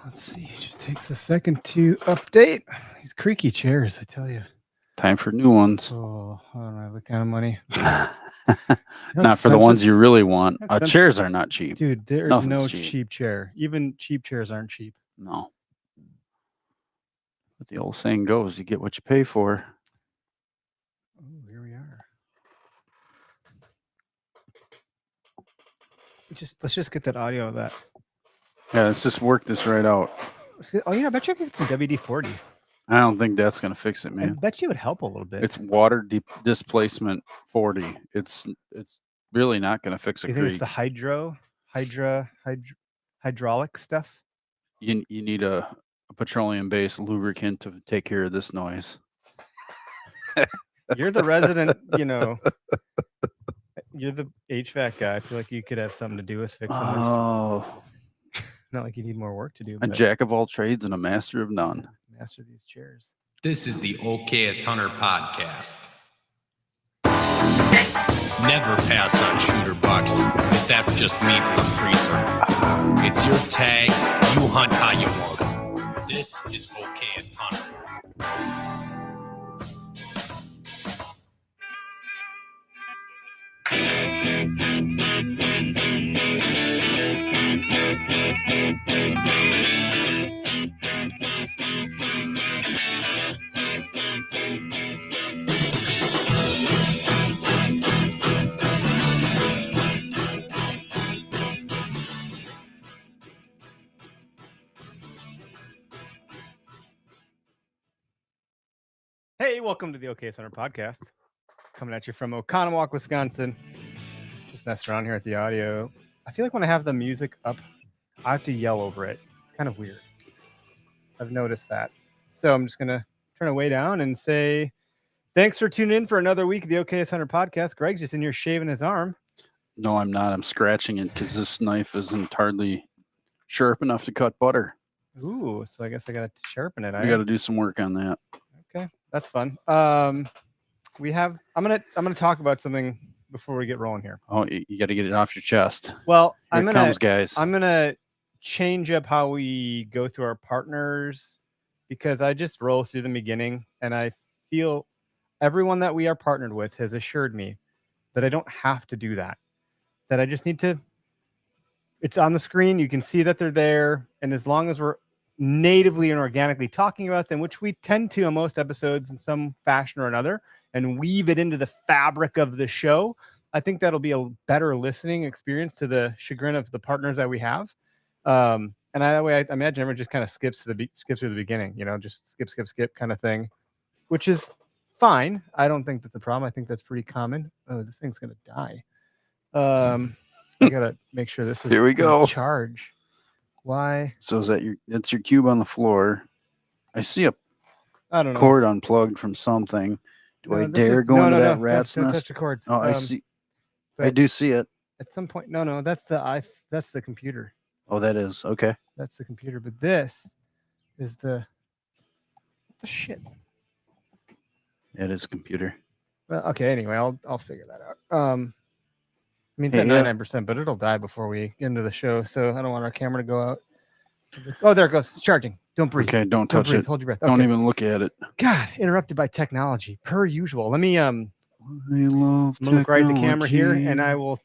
Let's see. It just takes a second to update. These creaky chairs, I tell you. Time for new ones. Oh, I don't have the kind of money. Not for the ones you really want. Chairs are not cheap. Dude, there's Nothing's no cheap. cheap chair. Even cheap chairs aren't cheap. No. But the old saying goes, you get what you pay for. Oh, here we are. Let's just get that audio of that. Yeah, let's just work this right out. Oh, yeah, I bet you could get some WD-40. I don't think that's going to fix it, man. I bet you it would help a little bit. It's water displacement 40. It's really not going to fix a creak. You think it's the hydraulic stuff? You need a petroleum-based lubricant to take care of this noise. You're the resident, you're the HVAC guy. I feel like you could have something to do with fixing this. Oh. Not like you need more work to do. A jack of all trades and a master of none. Master these chairs. This is the Okayest Hunter podcast. Never pass on shooter bucks, if that's just meat in the freezer. It's your tag, you hunt how you want. This is Okayest Hunter. Hey, welcome to the Okayest Hunter podcast. Coming at you from Oconomowoc, Wisconsin. Just messing around here at the audio. I feel like when I have the music up, I have to yell over it. It's kind of weird. I've noticed that. So I'm just going to turn it way down and say thanks for tuning in for another week of the Okayest Hunter podcast. Greg's just in here shaving his arm. No, I'm not. I'm scratching it because this knife isn't hardly sharp enough to cut butter. Ooh, so I guess I got to sharpen it. I got to do some work on that. Okay, that's fun. I'm gonna talk about something before we get rolling here. Oh, you got to get it off your chest. Well, Here it comes, guys. I'm gonna change up how we go through our partners because I just roll through the beginning, and I feel everyone that we are partnered with has assured me that I don't have to do that. That I just need to. It's on the screen. You can see that they're there, and as long as we're natively and organically talking about them, which we tend to on most episodes in some fashion or another, and weave it into the fabric of the show, I think that'll be a better listening experience to the chagrin of the partners that we have. And that way, I imagine everyone just kind of skips through the beginning, just skip kind of thing, which is fine. I don't think that's a problem. I think that's pretty common. Oh, this thing's gonna die. I gotta make sure this is here we go. Charge. Why? So is that's your cube on the floor? I see a I don't know. cord unplugged from something. Do I dare go into that rat's don't nest? Touch the cords. Oh, I see. I do see it. At some point, no, that's the computer. Oh, that is okay. That's the computer, but this is the shit. It is computer. Well, okay. Anyway, I'll figure that out. I mean, it's at 99%, but it'll die before we get into the show, so I don't want our camera to go out. Oh, there it goes. It's charging. Don't breathe. Okay, don't touch breathe. it. Hold your breath. Don't even look at it. God, interrupted by technology, per usual. Let me I love look right at the camera here, and I will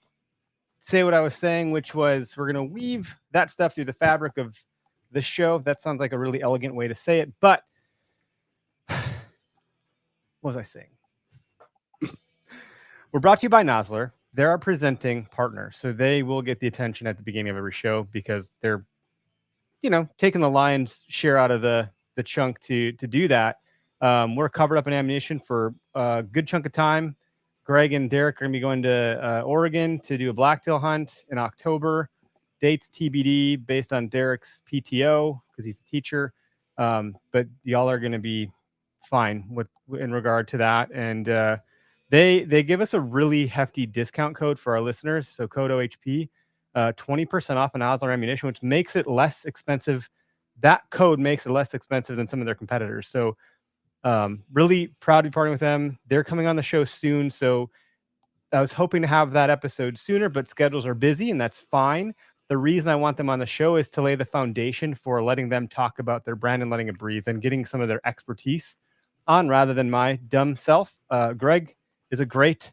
say what I was saying, which was we're going to weave that stuff through the fabric of the show. That sounds like a really elegant way to say it, but what was I saying? We're brought to you by Nosler. They're our presenting partner, so they will get the attention at the beginning of every show because they're, taking the lion's share out of the chunk to do that. We're covered up in ammunition for a good chunk of time. Greg and Derek are going to be going to Oregon to do a blacktail hunt in October. Dates TBD based on Derek's PTO because he's a teacher. But y'all are going to be fine in regard to that. And they give us a really hefty discount code for our listeners. So code OHP, 20% off an Osler ammunition, which makes it less expensive. That code makes it less expensive than some of their competitors. So really proud to be partnering with them. They're coming on the show soon. So I was hoping to have that episode sooner, but schedules are busy and that's fine. the reason I want them on the show is to lay the foundation for letting them talk about their brand and letting it breathe and getting some of their expertise on rather than my dumb self. Greg is a great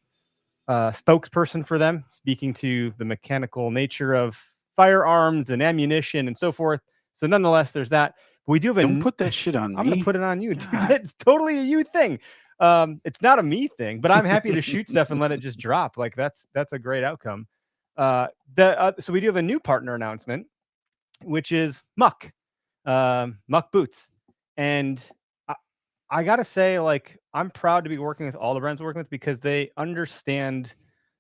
spokesperson for them, speaking to the mechanical nature of firearms and ammunition and so forth. So nonetheless, there's that. We do have Don't put that shit on I'm me. going to put it on you. Dude. God. It's totally a you thing. It's not a me thing, but I'm happy to shoot stuff and let it just drop. Like that's a great outcome. So we do have a new partner announcement, which is Muck Boots. And I got to say, like, I'm proud to be working with all the brands we're working with because they understand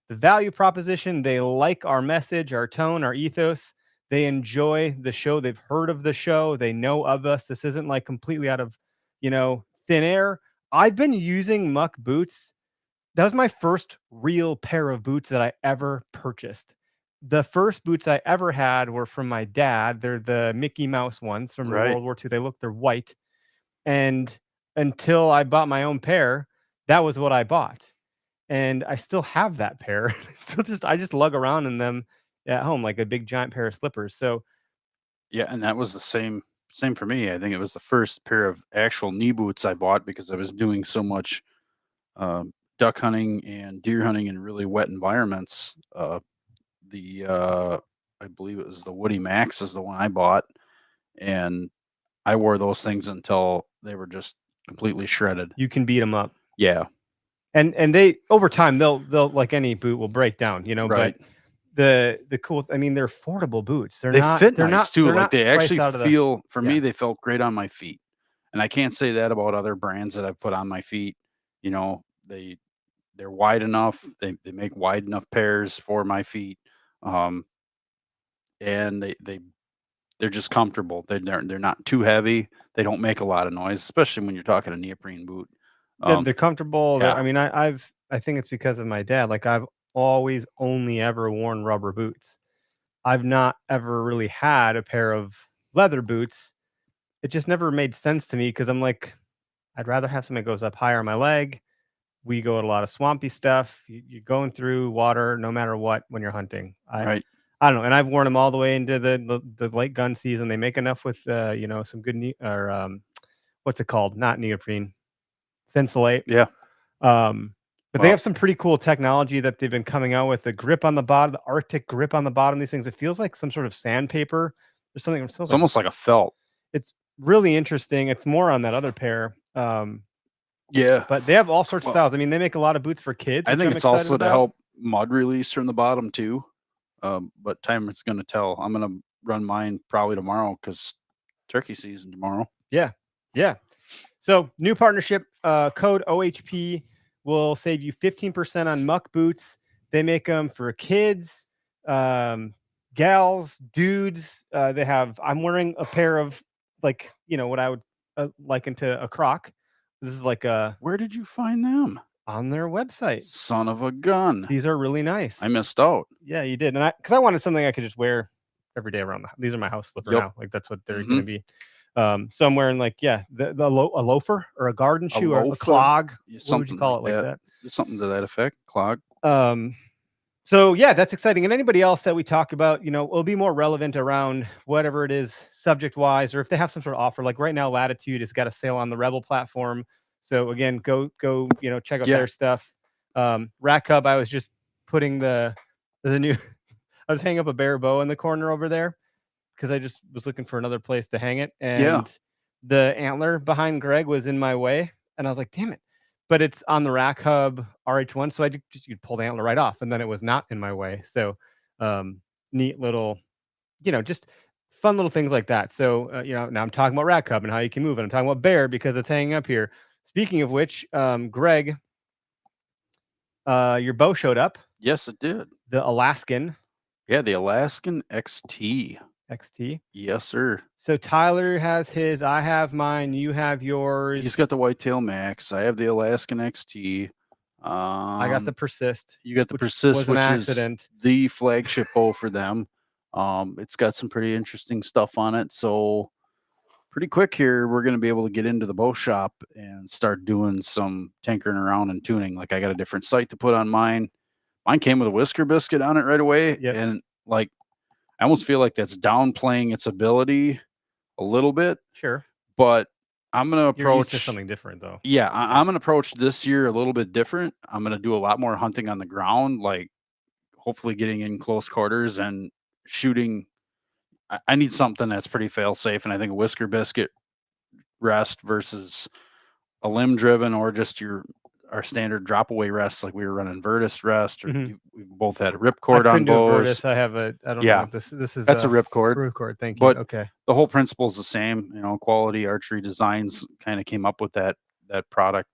the value proposition. They like our message, our tone, our ethos. They enjoy the show. They've heard of the show. They know of us. This isn't like completely out of, thin air. I've been using Muck Boots. That was my first real pair of boots that I ever purchased. The first boots I ever had were from my dad. They're the Mickey Mouse ones from Right. World War II. They're white. And until I bought my own pair, that was what I bought. And I still have that pair. I just lug around in them at home like a big giant pair of slippers. So Yeah, and that was the same for me. I think it was the first pair of actual knee boots I bought because I was doing so much duck hunting and deer hunting in really wet environments. I believe it was the Woody Max is the one I bought, and I wore those things until they were just completely shredded. you can beat them up. Yeah, And they over time they'll like any boot will break down, right. but the cool they're affordable boots. They fit they're nice not, too. they're Like not they priced actually out of the- feel for me, yeah. they felt great on my feet. And I can't say that about other brands that I've put on my feet. They're wide enough. They make wide enough pairs for my feet. And they're just comfortable. They're not too heavy. They don't make a lot of noise, especially when you're talking a neoprene boot. They're comfortable. yeah. I mean, I think it's because of my dad. Like I've always only ever worn rubber boots. I've not ever really had a pair of leather boots. It just never made sense to me because I'm like, I'd rather have something that goes up higher on my leg. We go at a lot of swampy stuff. You're going through water no matter what when you're hunting. Right. I don't know. And I've worn them all the way into the late gun season. They make enough with some good what's it called? Not neoprene, Thinsulate. Yeah. But they have some pretty cool technology that they've been coming out with. The grip on the bottom, the Arctic grip on the bottom. These things, it feels like some sort of sandpaper. There's something. It's almost like a felt. It's really interesting. It's more on that other pair. Yeah. But they have all sorts of styles. I mean, they make a lot of boots for kids. I think I'm it's also excited to about. help mud release from the bottom too. But time is going to tell. I'm going to run mine probably tomorrow because turkey season tomorrow. Yeah. So new partnership code OHP will save you 15% on Muck boots. They make them for kids, gals, dudes. I'm wearing a pair of what I would liken to a Croc. This is like Where did you find them? On their website. Son of a gun. These are really nice. I missed out. Yeah, you did. And because I wanted something I could just wear every day around these are my house slipper now. Like that's what they're going to be. So I'm wearing a loafer or a garden shoe or a clog. What would you call it like that? Something to that effect. Clog. So yeah, that's exciting. And anybody else that we talk about, will be more relevant around whatever it is subject wise, or if they have some sort of offer. Like right now, Latitude has got a sale on the Rebel platform. So again, go check out their stuff. Rack Hub, I was just putting the new I was hanging up a bear bow in the corner over there because I just was looking for another place to hang it. And the antler behind Greg was in my way. And I was like, damn it. But it's on the Rack Hub RH1. So you pull the antler right off. And then it was not in my way. So neat little, just fun little things like that. So, now I'm talking about Rack Hub and how you can move it. I'm talking about bear because it's hanging up here. Speaking of which, Greg, your bow showed up. Yes, it did. The Alaskan. Yeah, the Alaskan XT. Yes, sir. So Tyler has his, I have mine, you have yours. He's got the Whitetail Max. I have the Alaskan XT. I got the Persist. You got the Persist, which is the flagship bow for them. It's got some pretty interesting stuff on it. So pretty quick here, we're going to be able to get into the bow shop and start doing some tinkering around and tuning. Like I got a different sight to put on mine. Mine came with a whisker biscuit on it right away. Yep. And I almost feel like that's downplaying its ability a little bit. Sure. But I'm going to approach You're used to something different, though. Yeah, I'm going to approach this year a little bit different. I'm going to do a lot more hunting on the ground, like hopefully getting in close quarters and shooting. I need something that's pretty fail safe, and I think a whisker biscuit rest versus a limb driven or just our standard drop away rests, like we were running Virtus rest, or we both had a ripcord on bows. I don't know. This is that's a ripcord. Ripcord, thank you. But okay, the whole principle is the same. Quality Archery Designs kind of came up with that product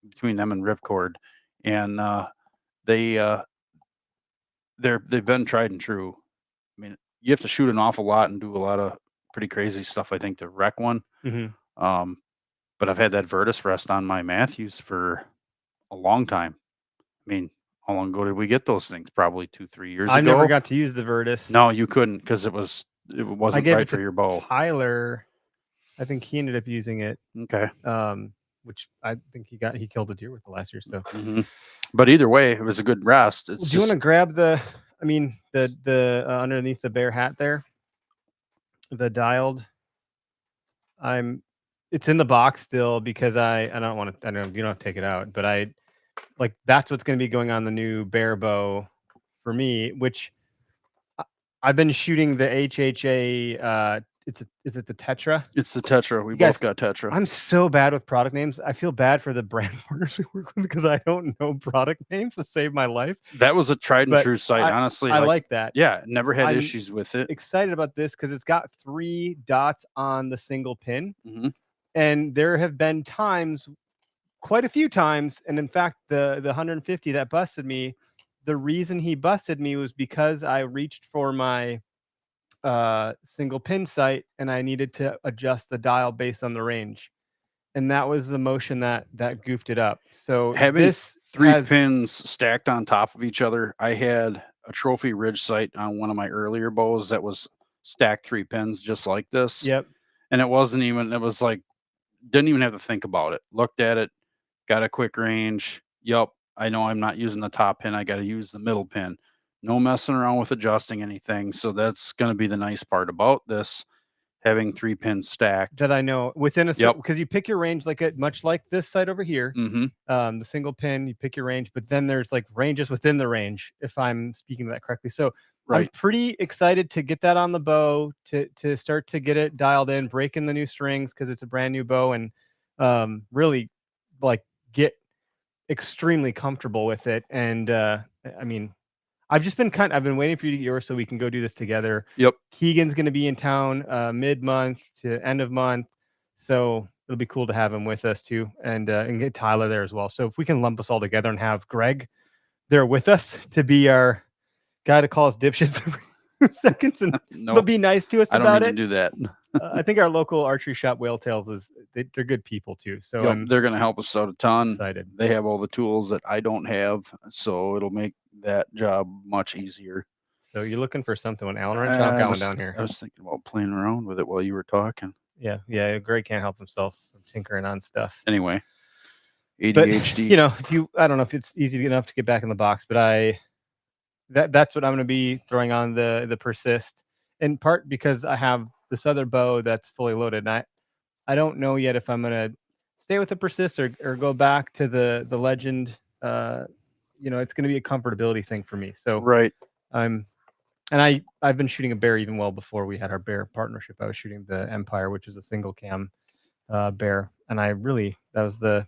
between them and ripcord, and they've been tried and true. I mean, you have to shoot an awful lot and do a lot of pretty crazy stuff, I think, to wreck one. But I've had that Virtus rest on my Matthews for a long time. I mean, how long ago did we get those things? Probably 2-3 years ago. I never got to use the Virtus. No, you couldn't, because it wasn't right for your bow. Tyler, I think he ended up using it. Okay. Which I think he killed a deer with the last year. So, but either way, it was a good rest. Do you want to grab the underneath the bear hat there, the dialed? It's in the box still because I don't want to. I don't know, you don't have to take it out, but that's what's going to be going on the new bear bow for me, which I've been shooting the HHA. Is it the Tetra? It's the Tetra. We both got Tetra. I'm so bad with product names. I feel bad for the brand partners we work with because I don't know product names to save my life. That was a tried and true site, honestly. I like that. Yeah, never had issues with it. Excited about this because it's got 3 dots on the single pin. And there have been times, quite a few times, and in fact, the 150 that busted me, the reason he busted me was because I reached for my single pin sight and I needed to adjust the dial based on the range, and that was the motion that goofed it up. So having this 3 pins stacked on top of each other, I had a trophy ridge sight on one of my earlier bows that was stacked 3 pins just like this. Yep. And it was like, didn't even have to think about it. Looked at it, got a quick range. Yep, I know I'm not using the top pin. I got to use the middle pin. No messing around with adjusting anything. So that's going to be the nice part about this, having 3 pins stacked. That I know within a because you pick your range much like this side over here. The single pin, you pick your range, but then there's ranges within the range, if I'm speaking to that correctly. So I'm pretty excited to get that on the bow, to start to get it dialed in, break in the new strings because it's a brand new bow, and really get extremely comfortable with it. And I mean, I've been waiting for you to get yours so we can go do this together. Yep. Keegan's going to be in town mid-month to end of month, so it'll be cool to have him with us too, and get Tyler there as well. So if we can lump us all together and have Greg there with us to be our guy to call us dipshits every 2 seconds but be nice to us about it. I don't even do that. I think our local archery shop, Whaletails, they're good people too. So they're going to help us out a ton. Excited. They have all the tools that I don't have, so it'll make that job much easier. So you're looking for something on Allen wrench? I'll got one down here. I was thinking about playing around with it while you were talking. Yeah. Greg can't help himself from tinkering on stuff. Anyway, ADHD. But, I don't know if it's easy enough to get back in the box, but that's what I'm going to be throwing on the Persist, in part because I have this other bow that's fully loaded, and I don't know yet if I'm going to stay with the Persist or go back to the Legend. It's going to be a comfortability thing for me. So I've been shooting a bear even well before we had our bear partnership. I was shooting the Empire, which is a single cam bear, and that was the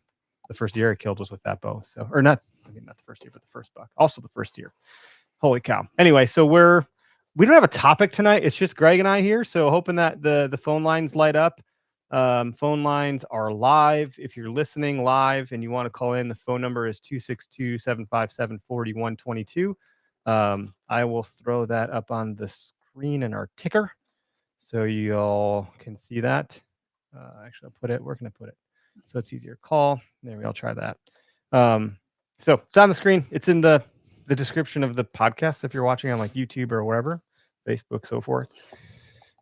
first deer I killed was with that bow. So, or not the first deer, but the first buck, also the first deer. Holy cow! Anyway, so we don't have a topic tonight. It's just Greg and I here. So hoping that the phone lines light up. Phone lines are live. If you're listening live and you want to call in, the phone number is 262-757-4122. I will throw that up on the screen in our ticker so you all can see that. Actually, I'll put it. Where can I put it? So it's easier to call. Maybe I'll try that. So it's on the screen. It's in the description of the podcast if you're watching on YouTube or wherever, Facebook, so forth.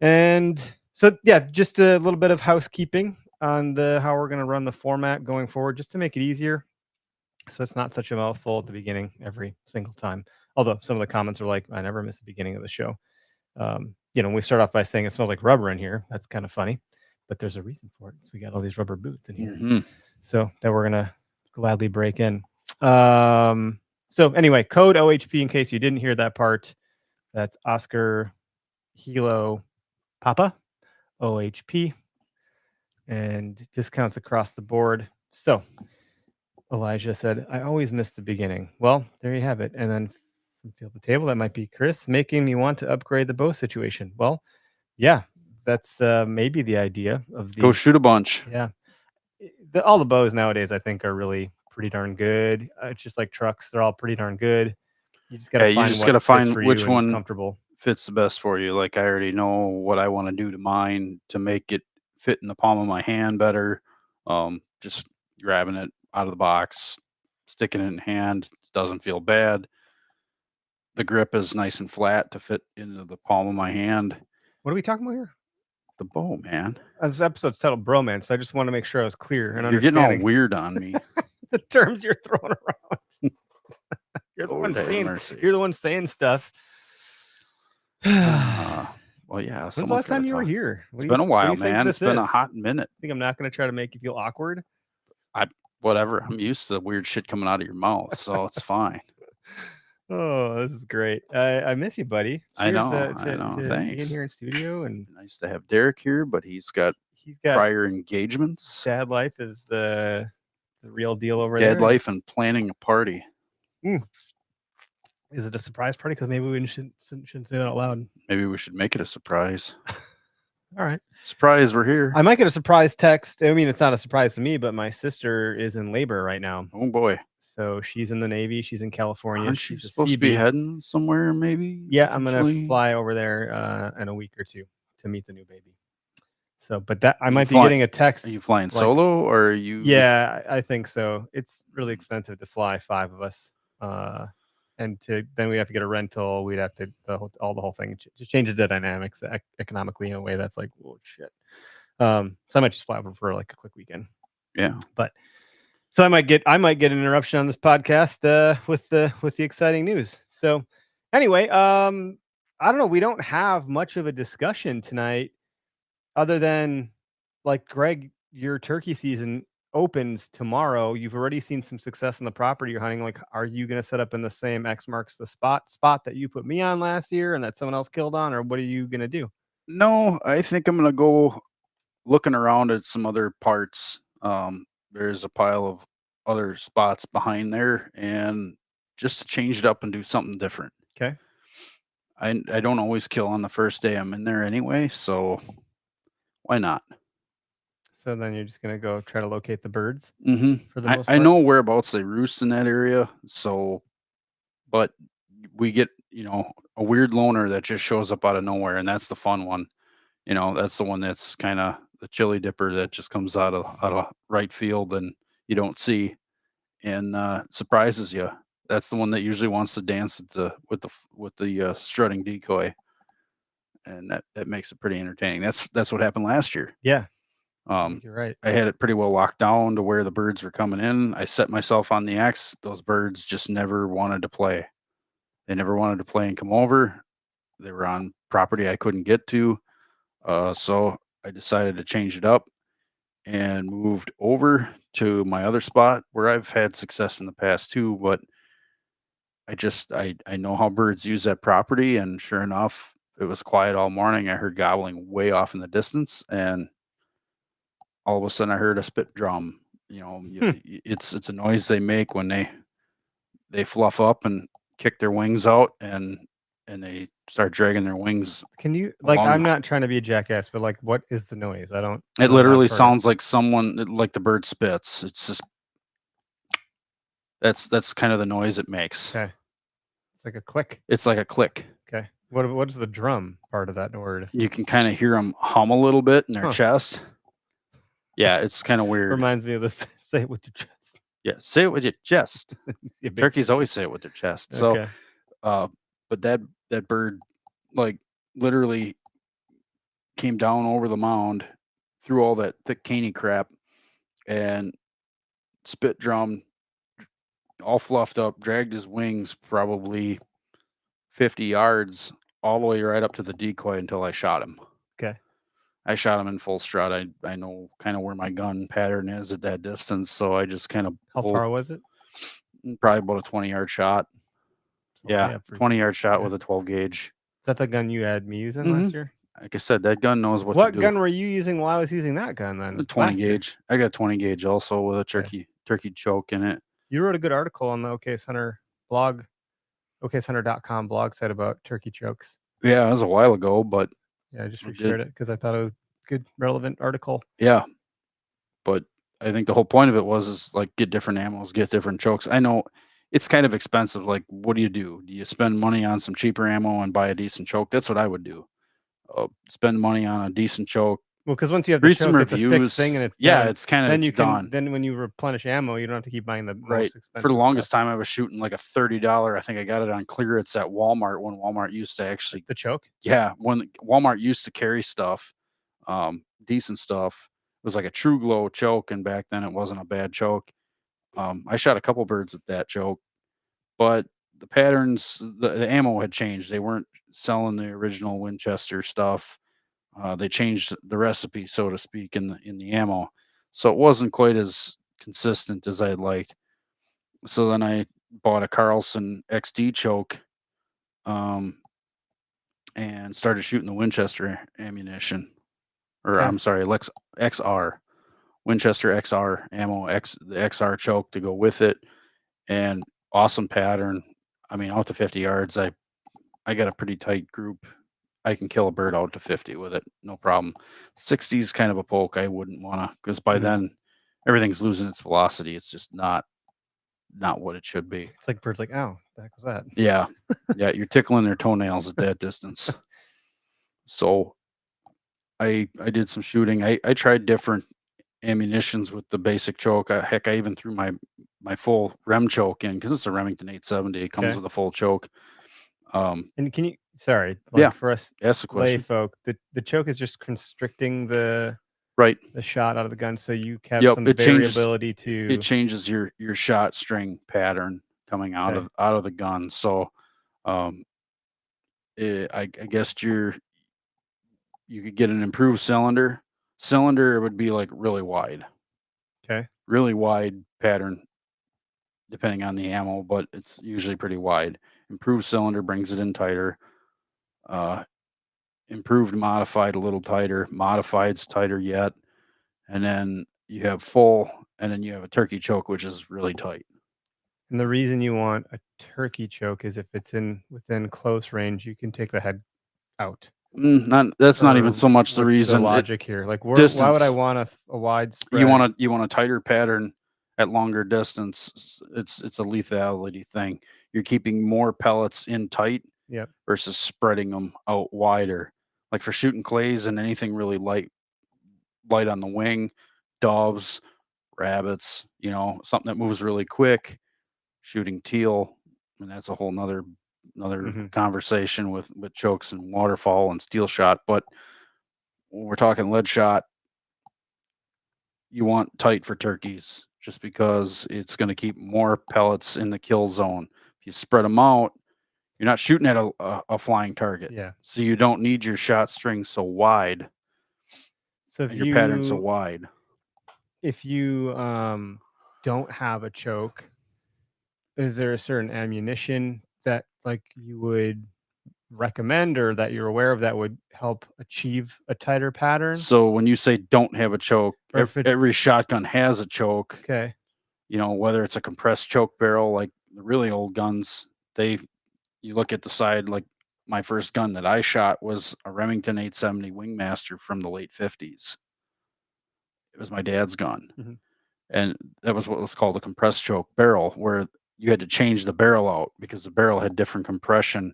And so, just a little bit of housekeeping on how we're going to run the format going forward, just to make it easier. So it's not such a mouthful at the beginning every single time. Although some of the comments are like, I never miss the beginning of the show. We start off by saying it smells like rubber in here. That's kind of funny, but there's a reason for it. So we got all these rubber boots in here, so that we're gonna gladly break in. So anyway, code OHP in case you didn't hear that part. That's Oscar Hilo Papa OHP, and discounts across the board. So Elijah said, I always miss the beginning. Well, there you have it. And then from Field to Table, that might be Chris, making me want to upgrade the bow situation. Well, yeah, that's maybe the idea of the go shoot a bunch. Yeah. All the bows nowadays, I think, are really pretty darn good. It's just like trucks. They're all pretty darn good. You just got to find which one comfortable. Fits the best for you. Like I already know what I want to do to mine to make it fit in the palm of my hand better. Just grabbing it out of the box, sticking it in hand, it doesn't feel bad. The grip is nice and flat to fit into the palm of my hand. What are we talking about here? The bow, man. This episode's titled Bromance. So I just want to make sure I was clear. And you're getting all weird on me. The terms you're throwing around. You're the one saying stuff. Well, yeah. When's the last time you were here? It's been a while, man. It's been a hot minute. I think I'm not going to try to make you feel awkward. Whatever. I'm used to weird shit coming out of your mouth, so it's fine. Oh, this is great. I miss you, buddy. Cheers I know. Thanks. Being here in studio, and nice to have Derek here, but he's got prior engagements. Dad life is the real deal over there. Dad life and planning a party. Is it a surprise party? Because maybe we shouldn't say that out loud. Maybe we should make it a surprise. All right. Surprise, we're here. I might get a surprise text. I mean, it's not a surprise to me, but my sister is in labor right now. Oh, boy. So she's in the Navy. She's in California. Aren't you supposed to be heading somewhere, maybe? Yeah, I'm going to fly over there in a week or two to meet the new baby. So, but that I might be getting a text. Are you flying solo or are you? Yeah, I think so. It's really expensive to fly 5 of us. And then we have to get a rental. We'd have to the whole thing just changes the dynamics economically in a way that's like, oh shit. So I might just fly over for like a quick weekend. Yeah, but so I might get an interruption on this podcast with the exciting news. So anyway, I don't know. We don't have much of a discussion tonight, other than like Greg, your turkey season opens tomorrow. You've already seen some success in the property you're hunting. Like, are you going to set up in the same X marks the spot that you put me on last year and that someone else killed on, or what are you going to do? No, I think I'm going to go looking around at some other parts. There's a pile of other spots behind there, and just to change it up and do something different. Okay. I don't always kill on the first day I'm in there anyway, so why not? So then you're just going to go try to locate the birds? For the most part? I know whereabouts they roost in that area. So, but we get, a weird loner that just shows up out of nowhere. And that's the fun one. That's the one that's kind of the chili dipper that just comes out of right field and you don't see and surprises you. That's the one that usually wants to dance with the strutting decoy. And that makes it pretty entertaining. That's what happened last year. Yeah. You're right. I had it pretty well locked down to where the birds were coming in. I set myself on the X. Those birds just never wanted to play. They never wanted to play and come over. They were on property I couldn't get to. So I decided to change it up and moved over to my other spot where I've had success in the past too. But I know how birds use that property. And sure enough, it was quiet all morning. I heard gobbling way off in the distance, and all of a sudden I heard a spit drum. It's a noise they make when they fluff up and kick their wings out and they start dragging their wings. Can you I'm not trying to be a jackass, but like, what is the noise? It literally sounds like like the bird spits. It's just, that's kind of the noise it makes. Okay. It's like a click. It's like a click. Okay. What is the drum part of that word? You can kind of hear them hum a little bit in their chest. Yeah, it's kind of weird. Reminds me of this. Say it with your chest. Yeah, say it with your chest. Turkeys always say it with their chest. So, but that bird, like, literally came down over the mound through all that thick caney crap and spit drum, all fluffed up, dragged his wings probably 50 yards all the way right up to the decoy until I shot him. Okay. I shot him in full strut. I know kind of where my gun pattern is at that distance, so I just kind of How far was it? Probably about a 20-yard shot. Oh, Yeah, 20-yard shot with a 12 gauge. Is that the gun you had me using last year? Like I said, that gun knows what to do. What gun were you using while I was using that gun then? 20 gauge. I got 20 gauge also with a turkey choke in it. You wrote a good article on the OKS Hunter blog, OKSHunter.com blog site about turkey chokes. Yeah, it was a while ago, but yeah, I just reshared it because I thought it was a good, relevant article. Yeah, but I think the whole point of it was like get different ammos, get different chokes. I know it's kind of expensive. Like, what do? Do you spend money on some cheaper ammo and buy a decent choke? That's what I would do. Spend money on a decent choke. Well, because once you have the choke, it's a fixed thing, and it's done. It's kind of then you can done. then when you replenish ammo, you don't have to keep buying the most expensive. For the longest time, I was shooting like a $30. I think I got it on clearance at Walmart when Walmart used to actually the choke. Yeah, when Walmart used to carry stuff, decent stuff. It was like a True Glow choke, and back then it wasn't a bad choke. I shot a couple birds with that choke, but the patterns, the ammo had changed. They weren't selling the original Winchester stuff. They changed the recipe, so to speak, in the ammo, so it wasn't quite as consistent as I'd liked. So then I bought a Carlson XD choke, and started shooting the Winchester ammunition, or I'm sorry, XR, Winchester XR ammo, the XR choke to go with it, and awesome pattern. I mean, out to 50 yards, I got a pretty tight group. I can kill a bird out to 50 with it, no problem. 60 is kind of a poke. I wouldn't want to, because by then everything's losing its velocity. It's just not what it should be. It's like birds like, ow, the heck was that? Yeah. Yeah, you're tickling their toenails at that distance. So I did some shooting. I tried different ammunitions with the basic choke. Heck, I even threw my full rem choke in, because it's a Remington 870. It comes with a full choke. And can you, for us lay folk, the choke is just constricting the shot out of the gun, so you have some variability it changes your shot string pattern coming out of the gun. So I guess you could get an improved cylinder. Cylinder would be like really wide. Really wide pattern, depending on the ammo, but it's usually pretty wide. Improved cylinder brings it in tighter. Improved modified a little tighter. Modified's tighter yet. And then you have full, and then you have a turkey choke, which is really tight. And the reason you want a turkey choke is if it's within close range, you can take the head out. That's not even so much the reason. The logic here, like why would I want a wide spread? You want a tighter pattern at longer distance. It's a lethality thing. You're keeping more pellets in tight versus spreading them out wider. Like for shooting clays and anything really light on the wing, doves, rabbits, something that moves really quick. Shooting teal, and that's a whole nother conversation with chokes and waterfall and steel shot. But when we're talking lead shot, you want tight for turkeys, just because it's going to keep more pellets in the kill zone. If you spread them out, you're not shooting at a flying target. Yeah. So you don't need your shot string so wide. So if your pattern so wide. If you don't have a choke, is there a certain ammunition that like you would recommend or that you're aware of that would help achieve a tighter pattern? So when you say don't have a choke, every shotgun has a choke. Okay. Whether it's a compressed choke barrel, like the really old guns, you look at the side, like my first gun that I shot was a Remington 870 Wingmaster from the late 50s. It was my dad's gun. And that was what was called a compressed choke barrel, where you had to change the barrel out because the barrel had different compression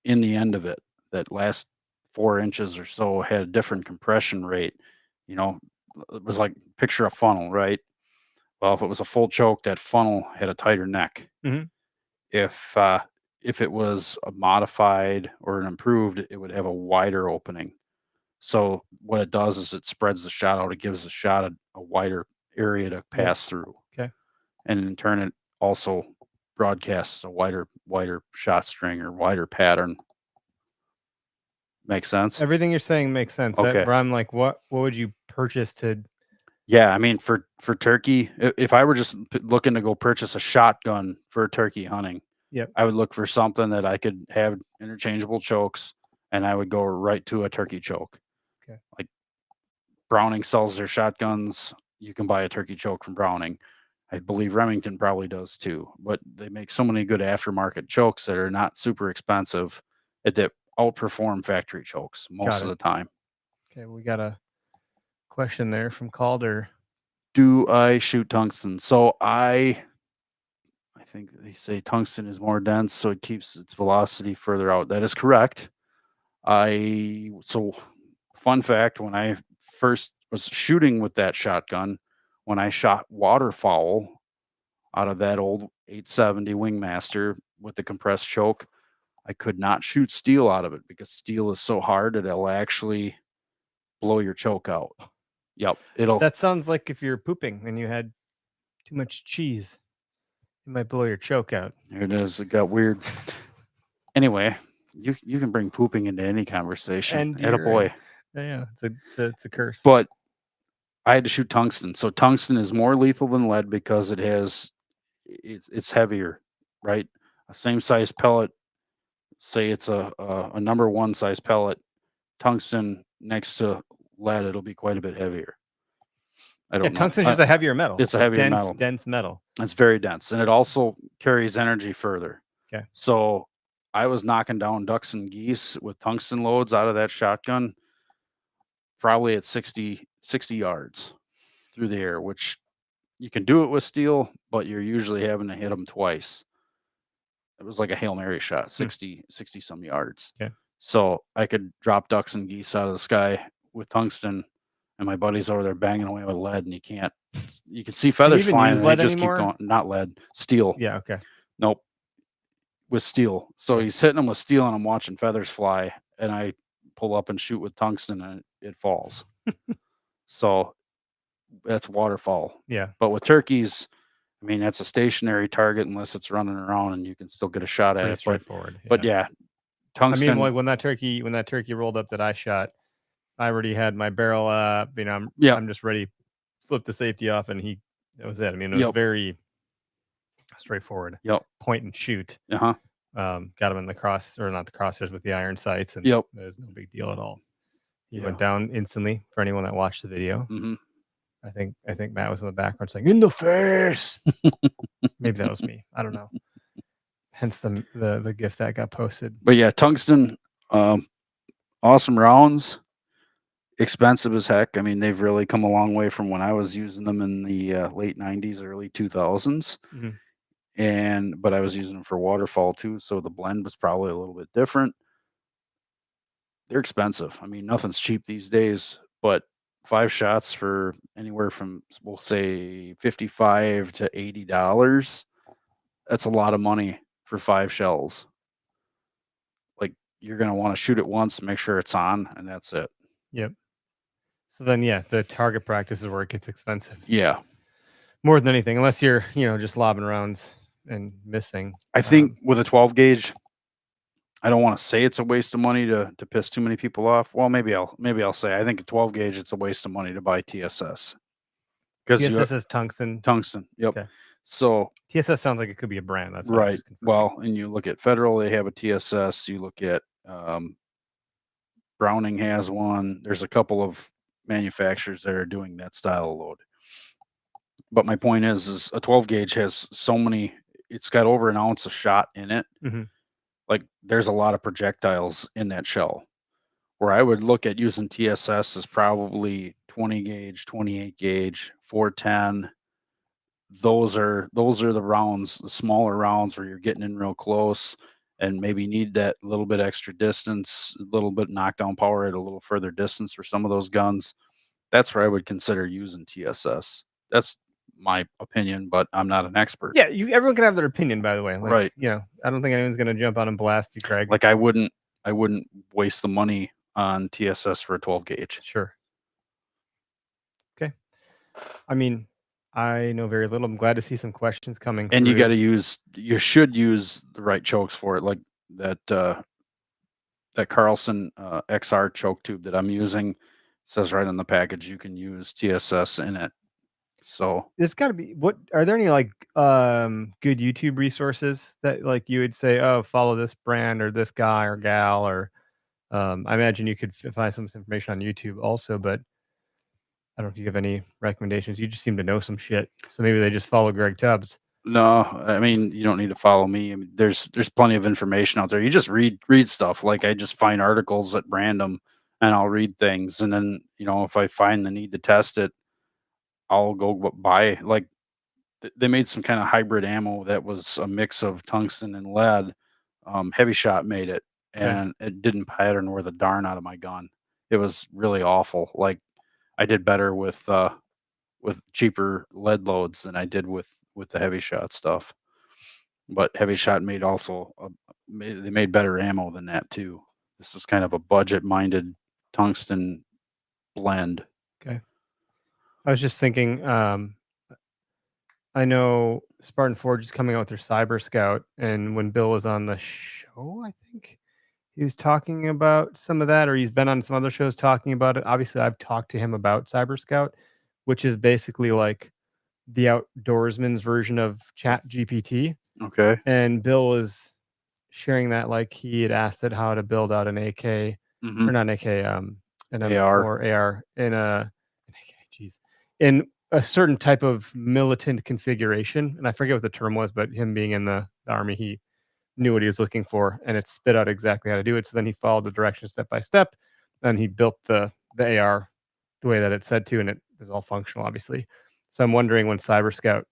in the end of it. That last 4 inches or so had a different compression rate. It was like picture a funnel, right? Well, if it was a full choke, that funnel had a tighter neck. If it was a modified or an improved, it would have a wider opening. So what it does is it spreads the shot out. It gives the shot a wider area to pass through. Okay. And in turn, it also broadcasts a wider shot string or wider pattern. Make sense? Everything you're saying makes sense. Okay. Where I'm like, what would you purchase to? Yeah, I mean, for turkey, if I were just looking to go purchase a shotgun for turkey hunting, Yep. I would look for something that I could have interchangeable chokes, and I would go right to a turkey choke. Okay. Like Browning sells their shotguns. You can buy a turkey choke from Browning. I believe Remington probably does too, but they make so many good aftermarket chokes that are not super expensive that outperform factory chokes most of the time. Okay, we got a question there from Calder. Do I shoot tungsten? So I think they say tungsten is more dense, so it keeps its velocity further out. That is correct. So fun fact, when I first was shooting with that shotgun, when I shot waterfowl out of that old 870 Wingmaster with the compressed choke, I could not shoot steel out of it because steel is so hard that it'll actually blow your choke out. Yep. That sounds like if you're pooping and you had too much cheese, it might blow your choke out. There it is. It got weird. Anyway, you can bring pooping into any conversation. And Attaboy. Yeah, it's a curse. But I had to shoot tungsten. So tungsten is more lethal than lead because it's heavier, right? A same size pellet, say it's a number one size pellet, tungsten next to lead, it'll be quite a bit heavier. I don't know. Tungsten's just a heavier metal. It's a heavier metal. Dense metal. It's very dense, and it also carries energy further. Okay. So I was knocking down ducks and geese with tungsten loads out of that shotgun, probably at 60 yards through the air, which you can do it with steel, but you're usually having to hit them twice. It was like a Hail Mary shot, 60 some yards. Okay. So I could drop ducks and geese out of the sky with tungsten, and my buddy's over there banging away with lead, and you can see feathers flying, and they just keep going. Not lead, steel. Yeah, okay. Nope. With steel. So he's hitting them with steel, and I'm watching feathers fly, and I pull up and shoot with tungsten, and it falls. So that's waterfowl. Yeah. But with turkeys, I mean, that's a stationary target unless it's running around, and you can still get a shot at it. Straightforward. But yeah, tungsten. I mean, like when that turkey rolled up that I shot, I already had my barrel up. You know, I'm just ready. Flip the safety off, and that was it. I mean, it was very straightforward. Yep. Point and shoot. Uh-huh. Got him in the not the crosshairs, with the iron sights, and there's no big deal at all. He went down instantly. For anyone that watched the video, I think Matt was in the background saying "in the face." Maybe that was me. I don't know. Hence the gift that got posted. But yeah, tungsten, awesome rounds. Expensive as heck. I mean, they've really come a long way from when I was using them in the late 90s, early 2000s. But I was using them for waterfowl too, so the blend was probably a little bit different. They're expensive. I mean, nothing's cheap these days, but 5 shots for anywhere from, we'll say, $55 to $80. That's a lot of money for 5 shells. Like, you're going to want to shoot it once, make sure it's on, and that's it. Yep. So then, the target practice is where it gets expensive. Yeah. More than anything, unless you're, just lobbing rounds and missing. I think with a 12 gauge, I don't want to say it's a waste of money to piss too many people off. Well, maybe I'll say I think a 12 gauge, it's a waste of money to buy TSS. Because TSS is tungsten. Tungsten. Yep. Okay. So TSS sounds like it could be a brand. That's right. Well, and you look at Federal, they have a TSS. You look at Browning has one. There's a couple of manufacturers that are doing that style of load. But my point is a 12 gauge has so many. It's got over an ounce of shot in it. Like there's a lot of projectiles in that shell. Where I would look at using TSS is probably 20 gauge, 28 gauge, 410. Those are the rounds, the smaller rounds where you're getting in real close and maybe need that little bit extra distance, a little bit knockdown power at a little further distance for some of those guns. That's where I would consider using TSS. That's my opinion, but I'm not an expert. Yeah, everyone can have their opinion, by the way. Like, right. I don't think anyone's going to jump on and blast you, Craig. Like I wouldn't waste the money on TSS for a 12 gauge. Sure. Okay. I mean, I know very little. I'm glad to see some questions coming. And you should use the right chokes for it. Like that that Carlson XR choke tube that I'm using, says right on the package you can use TSS in it. So there's got to be, what are there any like good YouTube resources that like you would say, oh, follow this brand or this guy or gal, or I imagine you could find some information on YouTube also, but I don't know if you have any recommendations. You just seem to know some shit, so maybe they just follow Greg Tubbs. no, I mean, you don't need to follow me. I mean, there's plenty of information out there. You just read stuff. Like I just find articles at random and I'll read things, and then if I find the need to test it, I'll go buy. Like they made some kind of hybrid ammo that was a mix of tungsten and lead. Heavy Shot made it, and it didn't pattern worth a darn out of my gun. It was really awful. Like I did better with cheaper lead loads than I did with the Heavy Shot stuff. But Heavy Shot made they made better ammo than that too. This was kind of a budget-minded tungsten blend. Okay. I was just thinking, I know Spartan Forge is coming out with their Cyber Scout, and when Bill was on the show, I think he was talking about some of that, or he's been on some other shows talking about it. Obviously, I've talked to him about Cyber Scout, which is basically like the outdoorsman's version of Chat GPT. Okay. And Bill was sharing that like he had asked it how to build out an AK or not an AK, an M4 AR in in a certain type of militant configuration. And I forget what the term was, but him being in the army, he knew what he was looking for, and it spit out exactly how to do it. So then he followed the directions step by step, and he built the AR the way that it said to, and it is all functional, obviously. So I'm wondering when Cyber Scout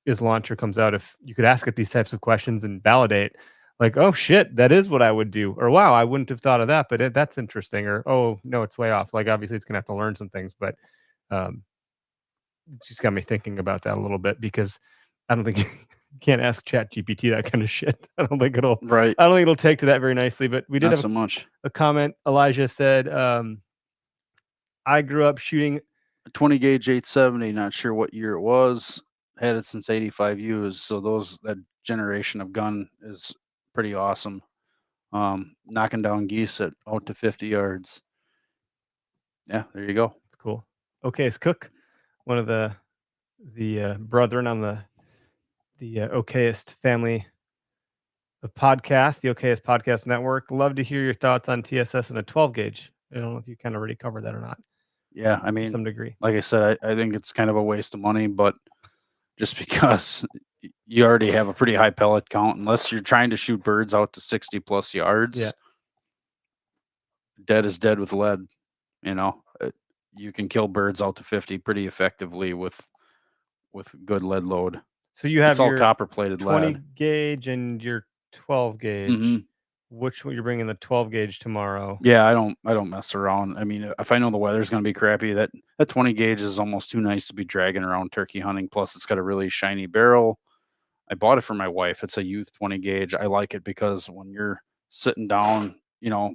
is launched or comes out, if you could ask it these types of questions and validate, like, oh shit, that is what I would do, or wow, I wouldn't have thought of that, but that's interesting, or oh no, it's way off. Like obviously, it's gonna have to learn some things, but it just got me thinking about that a little bit, because I don't think you can't ask Chat GPT that kind of shit. I don't think it'll take to that very nicely. But we did Not have so much. a comment. Elijah said, I grew up shooting a 20 gauge 870. Not sure what year it was. Had it since 85 U's. So that generation of gun is pretty awesome. Knocking down geese at out to 50 yards. Yeah, there you go. It's cool. Okay, it's Cook, one of the brethren on the Okayest family of podcasts, the Okayest Podcast Network. Love to hear your thoughts on TSS and a 12 gauge. I don't know if you kind of already covered that or not. Yeah, I mean, to some degree. Like I said, I think it's kind of a waste of money, but just because you already have a pretty high pellet count, unless you're trying to shoot birds out to 60 plus yards, dead is dead with lead. You can kill birds out to 50 pretty effectively with good lead load. So you have it's all copper plated 20 gauge and your 12 gauge. Mm-hmm. Which one you're bringing the 12 gauge tomorrow? Yeah, I don't mess around. I mean, if I know the weather's going to be crappy, that 20 gauge is almost too nice to be dragging around turkey hunting. Plus, it's got a really shiny barrel. I bought it for my wife. It's a youth 20 gauge. I like it because when you're sitting down,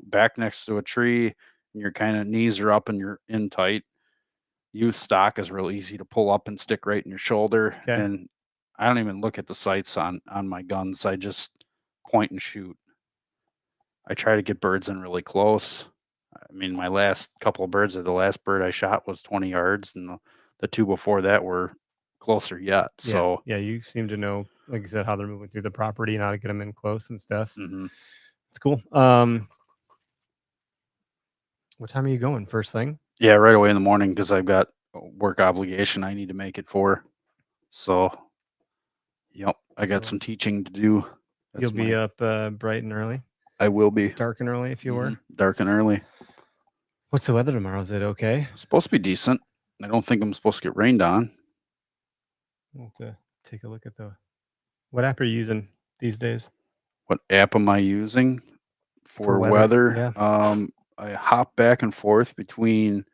back next to a tree, and your kind of knees are up and you're in tight, youth stock is real easy to pull up and stick right in your shoulder. Okay. And I don't even look at the sights on my guns. I just point and shoot. I try to get birds in really close. I mean, my last couple of birds, the last bird I shot was 20 yards, and the two before that were closer yet. Yeah. So yeah, you seem to know, like you said, how they're moving through the property and how to get them in close and stuff. Mm-hmm. It's cool. What time are you going? First thing? Yeah, right away in the morning, because I've got a work obligation I need to make it for. So, yep, I got some teaching to do. You'll be up bright and early? I will be. Dark and early, if you were? Dark and early. What's the weather tomorrow? Is it okay? It's supposed to be decent. I don't think I'm supposed to get rained on. We'll have to take a look at what app are you using these days? What app am I using for weather? Yeah. I hop back and forth between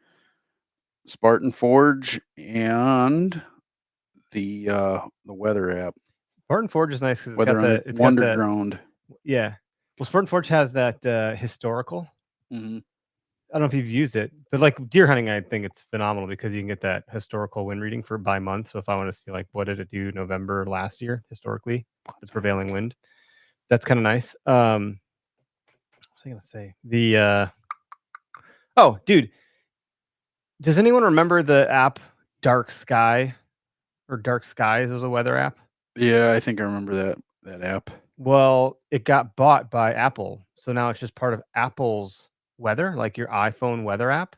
Spartan Forge and the weather app. Spartan Forge is nice because it's got Wonderground. Yeah. Well, Spartan Forge has that historical. Mm-hmm. I don't know if you've used it, but like deer hunting, I think it's phenomenal because you can get that historical wind reading by month. So if I want to see like what did it do November last year historically, the prevailing wind, that's kind of nice. was I gonna say? Oh, dude, does anyone remember the app Dark Sky or Dark Skies? Was a weather app. Yeah, I think I remember that app. Well, it got bought by Apple, so now it's just part of Apple's weather, like your iPhone weather app,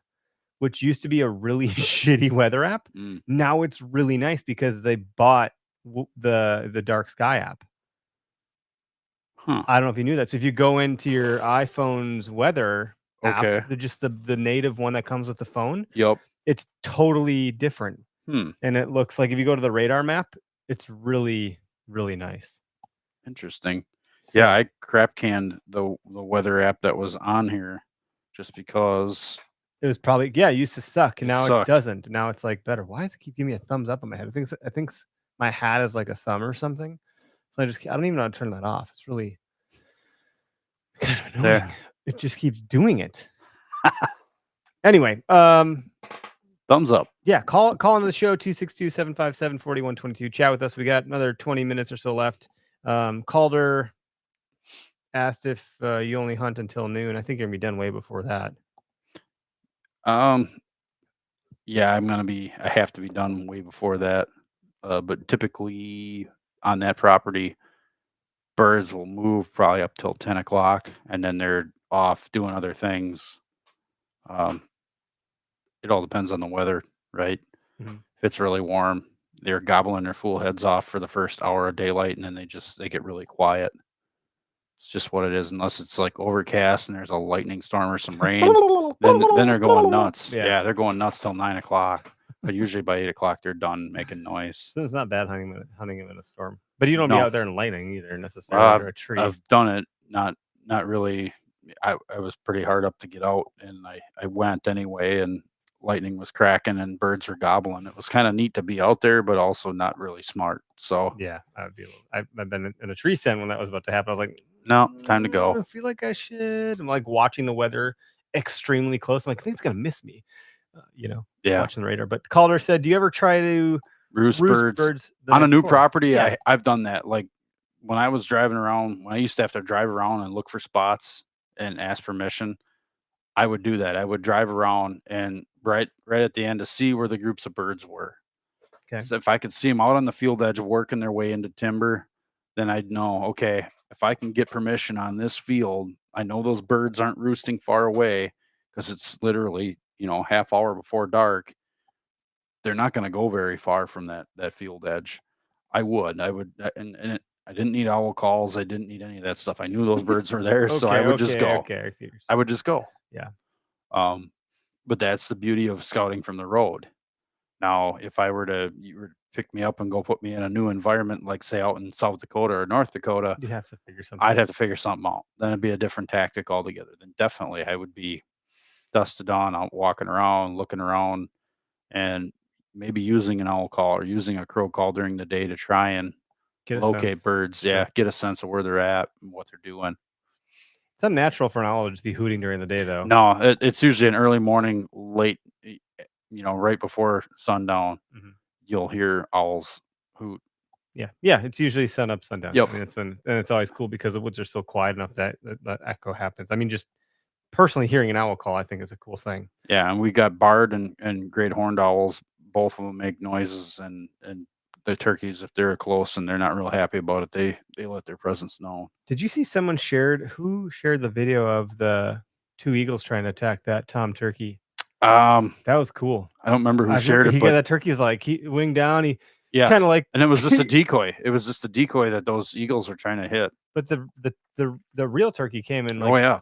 which used to be a really shitty weather app. Now it's really nice because they bought the Dark Sky app. Huh. I don't know if you knew that. So if you go into your iPhone's weather app, Okay. just the native one that comes with the phone, Yep. it's totally different. And it looks like if you go to the radar map, it's really, really nice. Interesting. So, Yeah, I crap canned the weather app that was on here just because it was probably it used to suck. It Now sucked. it doesn't. Now it's like better. Why does it keep giving me a thumbs up on my head? I think my hat is like a thumb or something. So I don't even know how to turn that off. It's really kind of annoying. There. It just keeps doing it. Anyway, thumbs up. Yeah, call into the show 262-757-4122. Chat with us. We got another 20 minutes or so left. Calder asked if you only hunt until noon. I think you're gonna be done way before that. Yeah, I have to be done way before that. But typically on that property, birds will move probably up till 10 o'clock and then they're off doing other things. It all depends on the weather, right? Mm-hmm. If it's really warm, they're gobbling their fool heads off for the first hour of daylight and then they get really quiet. It's just what it is. Unless it's like overcast and there's a lightning storm or some rain, then they're going nuts. Yeah, they're going nuts till 9 o'clock. But usually by 8 o'clock they're done making noise. So it's not bad hunting them in a storm. But you don't be out there in lightning either necessarily under a tree. I've done it, not really. I was pretty hard up to get out, and I went anyway, and lightning was cracking and birds were gobbling. It was kind of neat to be out there, but also not really smart. So yeah, I've been in a tree stand when that was about to happen. I was like, no, time to go. I feel like I should. I'm like watching the weather extremely close. I'm like, I think it's gonna miss me. Watching the radar. But Calder said, do you ever try to roost birds on a new property? Yeah. I've done that. Like when I was driving around, when I used to have to drive around and look for spots and ask permission, I would do that. I would drive around and right at the end to see where the groups of birds were. Okay. So if I could see them out on the field edge working their way into timber, then I'd know, okay, if I can get permission on this field, I know those birds aren't roosting far away because it's literally, half hour before dark. They're not going to go very far from that field edge. I would, and I didn't need owl calls. I didn't need any of that stuff. I knew those birds were there, so I would just go. Okay, I see. I would just go. Yeah. But that's the beauty of scouting from the road. Now, if you were to pick me up and go put me in a new environment, like say out in South Dakota or North Dakota, you'd have to figure something. I'd have to figure something out. Then it'd be a different tactic altogether. Then definitely I would be dusk to dawn out walking around, looking around, and maybe using an owl call or using a crow call during the day to try and locate birds. Yeah, get a sense of where they're at and what they're doing. It's unnatural for an owl to just be hooting during the day, though. No, it's usually an early morning, late, right before sundown. Mm-hmm. You'll hear owls hoot. Yeah, it's usually sun up, sundown. Yep. I mean, and it's always cool because the woods are so quiet enough that echo happens. I mean, just personally hearing an owl call, I think, is a cool thing. Yeah, and we got barred and great horned owls. Both of them make noises, and the turkeys, if they're close and they're not real happy about it, they let their presence known. Did you see someone shared the video of the two eagles trying to attack that tom turkey? That was cool. I don't remember who shared it, but that turkey was like wing down. He kind of like, and it was just a decoy. It was just a decoy that those eagles were trying to hit. But the real turkey came and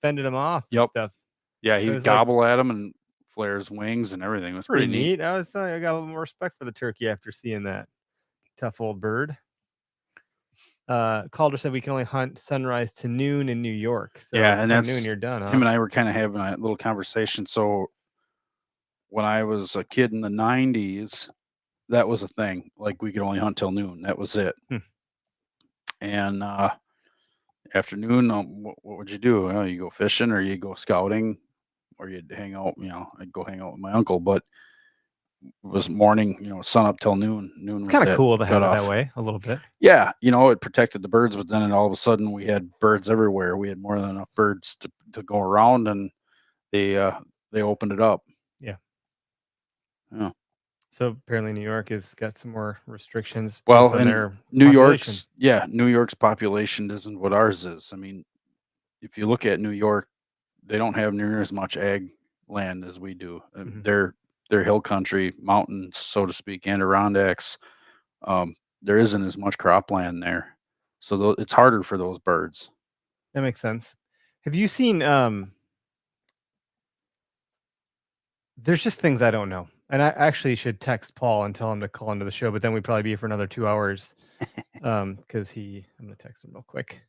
fended him off. Yep. And stuff. Yeah, he'd gobble at him and flare his wings and everything. It was pretty neat. I got a little more respect for the turkey after seeing that tough old bird. Calder said we can only hunt sunrise to noon in New York. So yeah, and that's noon you're done. Huh? Him and I were kind of having a little conversation. So when I was a kid in the 90s, that was a thing. Like we could only hunt till noon. That was it. And afternoon, what would you do? Well, you go fishing or you go scouting or you'd hang out. I'd go hang out with my uncle. But was morning, sun up till noon. Noon It's was kind of that cool to have it cutoff. that way a little bit. Yeah, it protected the birds, but then all of a sudden we had birds everywhere. We had more than enough birds to go around, and they opened it up. Yeah. Yeah. So apparently New York has got some more restrictions. Well, on and their New population. New York's population isn't what ours is. I mean, if you look at New York, they don't have near as much ag land as we do. Mhm. They're hill country, mountains, so to speak, Adirondacks. There isn't as much cropland there, so it's harder for those birds. That makes sense. Have you seen? There's just things I don't know, and I actually should text Paul and tell him to call into the show. But then we'd probably be here for another 2 hours, because I'm gonna text him real quick.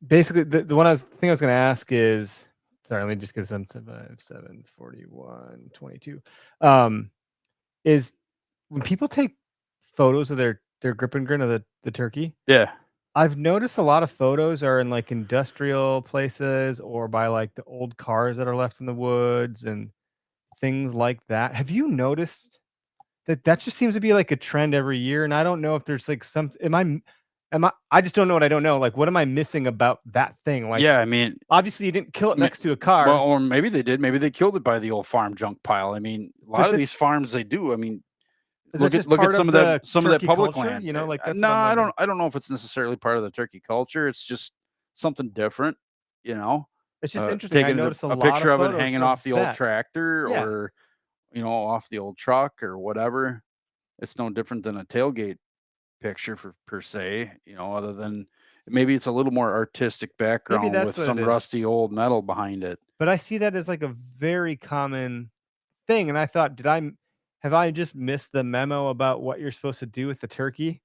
Basically, the one I was going to ask is, sorry, let me just get this on 74122. Is when people take photos of their grip and grin of the turkey. Yeah. I've noticed a lot of photos are in like industrial places or by like the old cars that are left in the woods and things like that. Have you noticed that just seems to be like a trend every year? And I don't know if there's like I just don't know what I don't know. Like, what am I missing about that thing? Like, yeah, I mean, obviously you didn't kill it next to a car. Well, or maybe they did. Maybe they killed it by the old farm junk pile. I mean, a lot of these farms they do. I mean, look at some of that public culture, land. Like that's no, I don't know if it's necessarily part of the turkey culture. It's just something different, It's just interesting. I Taking noticed a picture of it hanging off the old tractor or off the old truck or whatever. It's no different than a tailgate picture per se, other than maybe it's a little more artistic background with some rusty old metal behind it. But I see that as like a very common thing, and I thought, have I just missed the memo about what you're supposed to do with the turkey?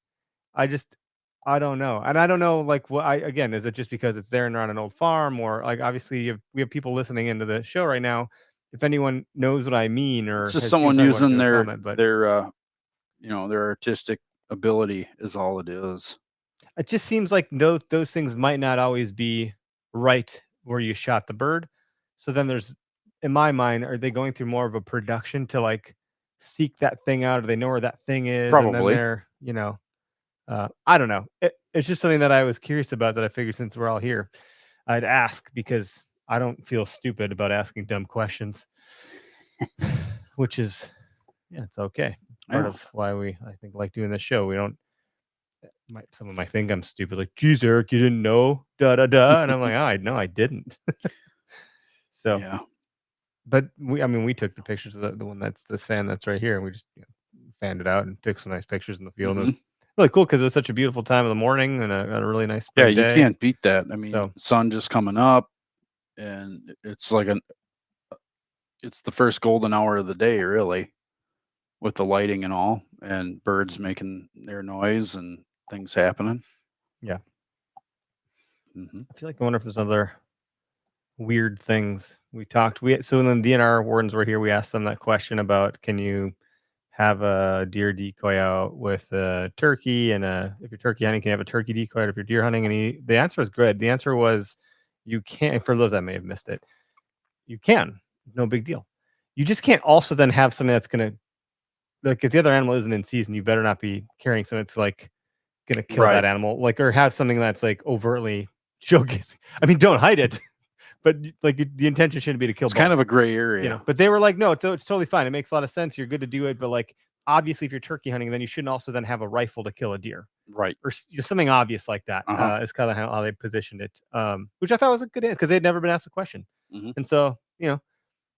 I don't know, and I don't know like again, is it just because it's there and on an old farm, or like obviously we have people listening into the show right now. If anyone knows what I mean, or it's just someone using their artistic ability is all it is. It just seems like those things might not always be right where you shot the bird. So then there's, in my mind, are they going through more of a production to like seek that thing out? Or they know where that thing is? Probably. And then they're, I don't know. It's just something that I was curious about that I figured since we're all here, I'd ask because I don't feel stupid about asking dumb questions, which is, it's okay. Part of why I think like doing this show. We don't. Someone might think I'm stupid, like, geez, Eric, you didn't know, and I'm like, no, I didn't. So, yeah. But we took the pictures of the one that's this fan that's right here, and we just fanned it out and took some nice pictures in the field. Mm-hmm. It was really cool because it was such a beautiful time in the morning and a really nice spring day. You can't beat that. I mean, sun just coming up, and it's like it's the first golden hour of the day, really, with the lighting and all, and birds making their noise and things happening. Yeah. Mm-hmm. I feel like I wonder if there's other weird things we talked. So when the DNR wardens were here, we asked them that question about, can you have a deer decoy out with a turkey, and if you're turkey hunting, can you have a turkey decoy out if you're deer hunting? And the answer was good. The answer was you can't. For those that may have missed it, you can. No big deal. You just can't also then have something that's gonna, like, if the other animal isn't in season, you better not be carrying something that's like gonna kill that animal, like, or have something that's like overtly showcasing. I mean, don't hide it, but like the intention shouldn't be to kill. It's kind of a gray area, But they were like, no, it's totally fine. It makes a lot of sense. You're good to do it, but like, obviously, if you're turkey hunting, then you shouldn't also then have a rifle to kill a deer, right? Or something obvious like that. It's kind of how they positioned it, which I thought was a good answer because they'd never been asked a question. Mm-hmm. And so,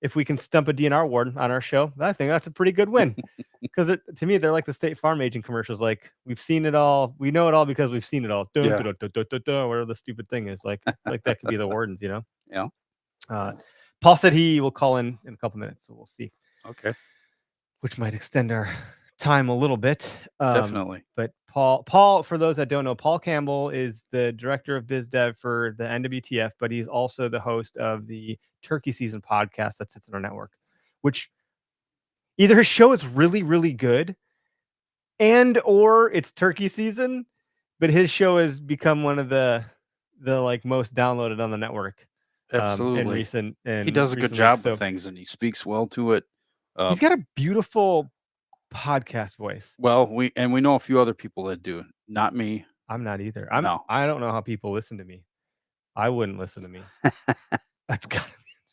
if we can stump a DNR warden on our show, I think that's a pretty good win. Because to me, they're like the State Farm agent commercials. Like, we've seen it all. We know it all because we've seen it all. Whatever the stupid thing is. Like that could be the wardens, Yeah. Paul said he will call in a couple minutes, so we'll see. Okay. Which might extend our time a little bit. Definitely. But Paul, for those that don't know, Paul Campbell is the director of biz dev for the NWTF, but he's also the host of the Turkey Season podcast that sits in our network, which either his show is really, really good or it's turkey season, but his show has become one of the like most downloaded on the network. Absolutely. He does a good job with things, and he speaks well to it. He's got a beautiful podcast voice. Well, we know a few other people that do. Not me. I'm not either. No. I don't know how people listen to me. I wouldn't listen to me. That's gotta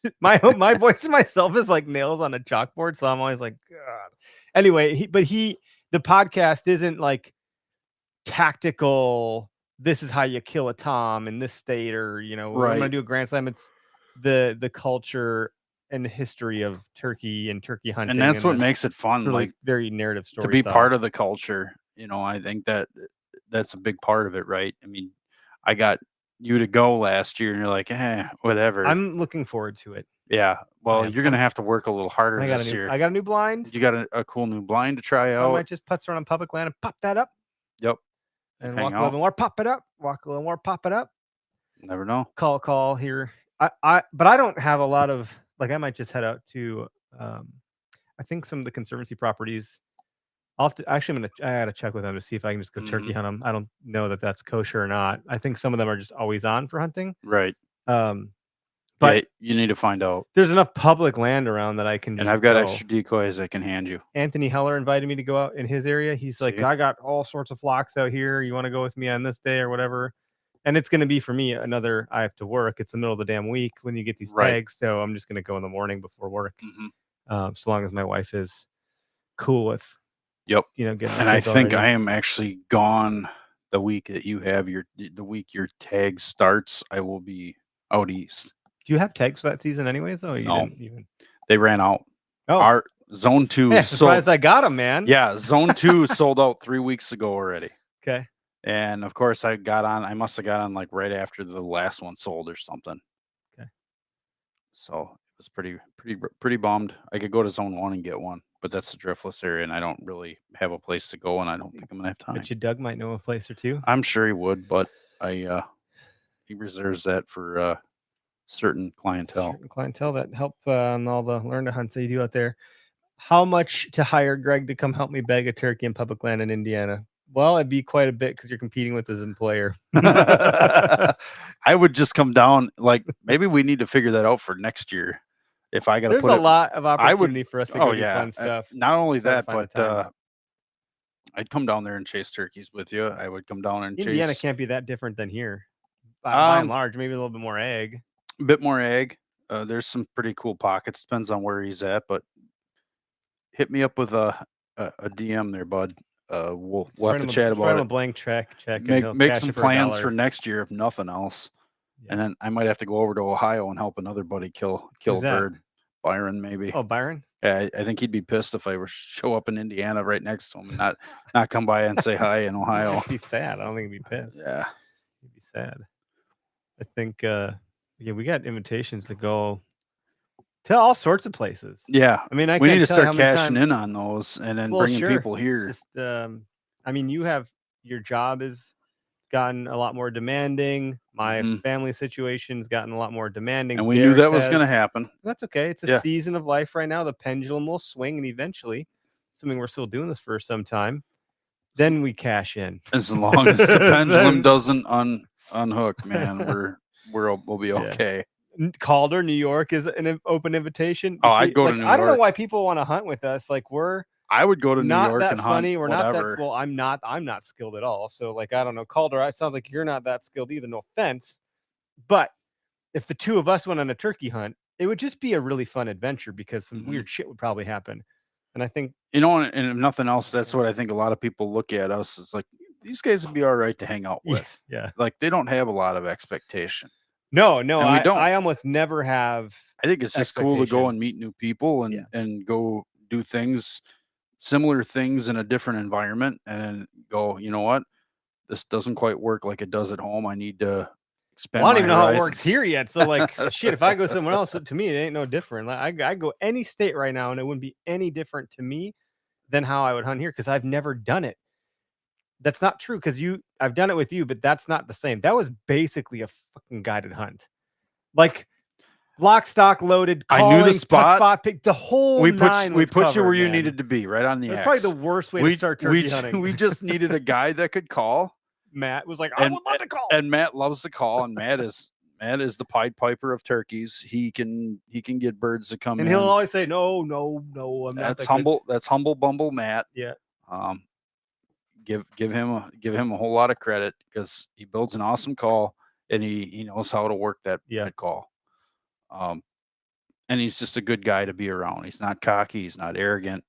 be my voice to myself is like nails on a chalkboard, so I'm always like, God. Anyway, the podcast isn't like tactical. This is how you kill a tom in this state, or we're gonna do a Grand Slam. It's the culture and history of turkey and turkey hunting, and that's what makes it fun. Really like very narrative story to be part of the culture. I think that's a big part of it, right? I mean, I got you to go last year, and you're like, whatever. I'm looking forward to it. Yeah. Well, you're gonna have to work a little harder this year. I got a new blind. You got a cool new blind to try out. I might just putz around on public land and pop that up. Yep. And walk a little more, pop it up. Walk a little more, pop it up. Never know. Call here. But I don't have a lot of I might just head out to I think some of the conservancy properties. I gotta check with them to see if I can just go turkey hunt them. I don't know that that's kosher or not. I think some of them are just always on for hunting. Right. But you need to find out. There's enough public land around that I can. And I've got extra decoys I can hand you. Anthony Heller invited me to go out in his area. He's like, I got all sorts of flocks out here. You want to go with me on this day or whatever? And it's going to be for me I have to work. It's the middle of the damn week when you get these tags. So I'm just going to go in the morning before work. So long as my wife is cool with. Yep. Getting and I think I am actually gone the week that you have the week your tag starts. I will be out east. Do you have tags for that season anyways? Oh, no. They ran out. Oh. Our zone 2. Yeah, surprised I got them, man. Yeah, zone 2 sold out 3 weeks ago already. Okay. And of course I must have got on like right after the last one sold or something. Okay. So it was pretty bummed. I could go to zone 1 and get one, but that's the driftless area, and I don't really have a place to go, and I don't think I'm gonna have time. But Doug might know a place or two. I'm sure he would, but he reserves that for certain clientele. Certain clientele that help on all the learn to hunts that you do out there. How much to hire Greg to come help me bag a turkey in public land in Indiana? Well, it'd be quite a bit because you're competing with his employer. I would just come down. Like maybe we need to figure that out for next year. If I got to put a lot of opportunity for us to go do fun stuff. Not only that, but I'd come down there and chase turkeys with you. I would come down and Indiana can't be that different than here. By and large, maybe a little bit more egg. A bit more egg. There's some pretty cool pockets. Depends on where he's at, but hit me up with a DM there, bud. We'll have to chat about it. A blank check. Make some plans for next year, if nothing else. Yeah. And then I might have to go over to Ohio and help another buddy kill a bird. Byron, maybe. Oh, Byron? Yeah, I think he'd be pissed if I were show up in Indiana right next to him and not come by and say hi in Ohio. He'd be sad. I don't think he'd be pissed. Yeah, he'd be sad. I think we got invitations to go to all sorts of places. Yeah, I mean, we need to start cashing in on those and then bringing people here. Just, I mean, your job has gotten a lot more demanding. My family situation's gotten a lot more demanding. And we knew that was going to happen. That's okay. It's a season of life right now. The pendulum will swing, and eventually, assuming we're still doing this for some time, then we cash in. As long as the pendulum doesn't unhook, man, we'll be okay. Calder, New York is an open invitation. I'd go to New York. I don't know why people want to hunt with us. I would go to New York and funny. hunt. We're whatever. not I'm not skilled at all. So I don't know. Calder, it sounds like you're not that skilled either. No offense. But if the two of us went on a turkey hunt, it would just be a really fun adventure because some weird shit would probably happen. And I think, and if nothing else, that's what I think a lot of people look at us. It's like, these guys would be all right to hang out with. Yeah. Like they don't have a lot of expectation. No, I don't. I almost never have. I think it's just cool to go and meet new people and go do similar things in a different environment and go, you know what? This doesn't quite work like it does at home. I need to expand my horizons. I don't even know how it works here yet. So shit, if I go somewhere else, to me, it ain't no different. I go any state right now and it wouldn't be any different to me than how I would hunt here because I've never done it. That's not true because I've done it with you, but that's not the same. That was basically a fucking guided hunt. Lock, stock, loaded. Calling, I knew the spot. Pick the whole. We put you where you needed to be, right on the X. It's probably the worst way to start turkey hunting. We just needed a guy that could call. Matt was like, I would love to call. And Matt loves to call, and Matt is Matt is the Pied Piper of turkeys. He can get birds to come in. And he'll always say, no, I'm not. That's humble. That's humble bumble Matt. Yeah. Give him a whole lot of credit because he builds an awesome call and he knows how to work that call. And he's just a good guy to be around. He's not cocky. He's not arrogant.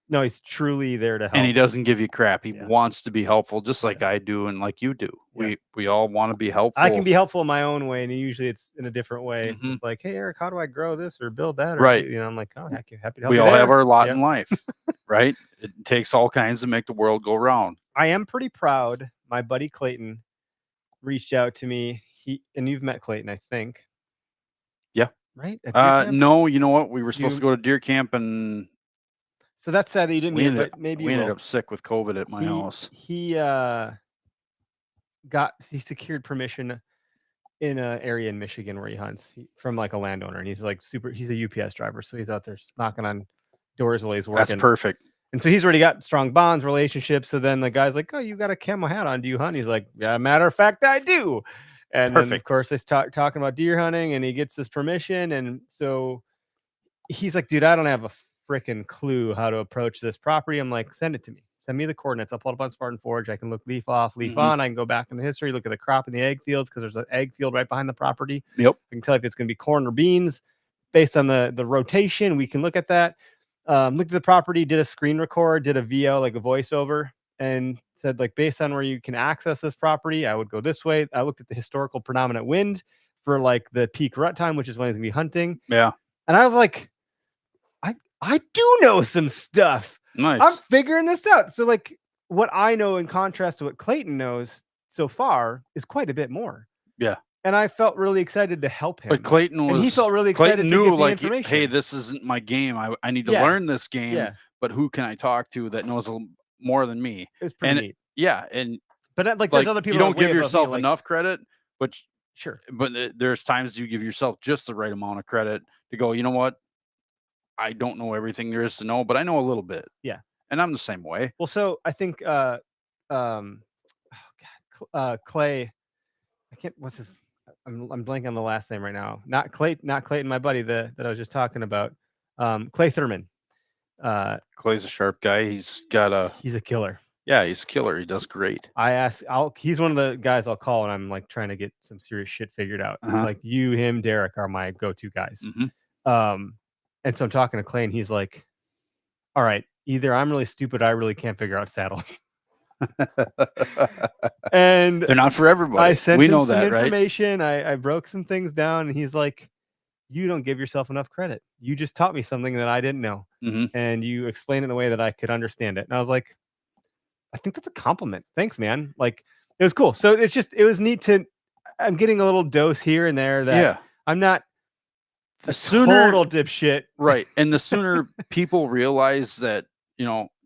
No, he's truly there to help. And he doesn't give you crap. He wants to be helpful, just like I do and like you do. Yeah. We all want to be helpful. I can be helpful in my own way, and usually it's in a different way. It's like, hey, Eric, how do I grow this or build that? Or, right. I'm like, oh, happy to help you. We all have our lot in life, right? It takes all kinds to make the world go round. I am pretty proud. My buddy Clayton reached out to me. And you've met Clayton, I think. Yeah. Right? No, you know what? We were supposed to go to deer camp and. So that's sad that you didn't meet him, but maybe we ended up sick with COVID at my house. He secured permission in an area in Michigan where he hunts from like a landowner, and he's like he's a UPS driver, so he's out there knocking on doors while he's working. That's perfect. And so he's already got strong bonds, relationships. So then the guy's like, oh, you got a camo hat on. Do you hunt? He's like, yeah, matter of fact, I do. And then, of course, they start talking about deer hunting, and he gets this permission. And so he's like, dude, I don't have a freaking clue how to approach this property. I'm like, send it to me. Send me the coordinates. I'll pull it up on Spartan Forge. I can look leaf off, leaf on. I can go back in the history, look at the crop in the egg fields because there's an egg field right behind the property. Yep. I can tell if it's going to be corn or beans based on the rotation. We can look at that. Looked at the property, did a screen record, did a VO, like a voiceover, and said, like, based on where you can access this property, I would go this way. I looked at the historical predominant wind for like the peak rut time, which is when he's gonna be hunting. Yeah. And I was like, I do know some stuff. Nice. I'm figuring this out. So like what I know in contrast to what Clayton knows so far is quite a bit more. Yeah. And I felt really excited to help him. But Clayton was, and he felt really excited Clayton to knew, get the like, information. hey, this isn't my game. I need to learn this game, but who can I talk to that knows a little more than me? It's pretty neat. Yeah. But like there's other people. You don't give yourself enough credit, but sure. But there's times you give yourself just the right amount of credit to go, you know what? I don't know everything there is to know, but I know a little bit. Yeah. And I'm the same way. Well, so I think Clay, I can't, what's his, I'm blanking on the last name right now. Not Clayton, my buddy that I was just talking about. Clay Thurman. Clay's a sharp guy. He's a killer. Yeah, he's a killer. He does great. He's one of the guys I'll call when I'm like trying to get some serious shit figured out. Like you, him, Derek are my go-to guys. And so I'm talking to Clay and he's like, all right, either I'm really stupid, or I really can't figure out saddles. And they're not for everybody. I sent him some information. Right? I broke some things down, and he's like, you don't give yourself enough credit. You just taught me something that I didn't know. And you explained it in a way that I could understand it. And I was like, I think that's a compliment. Thanks, man. Like, it was cool. So it was neat I'm getting a little dose here and there that I'm not the total dipshit. Right. And the sooner people realize that,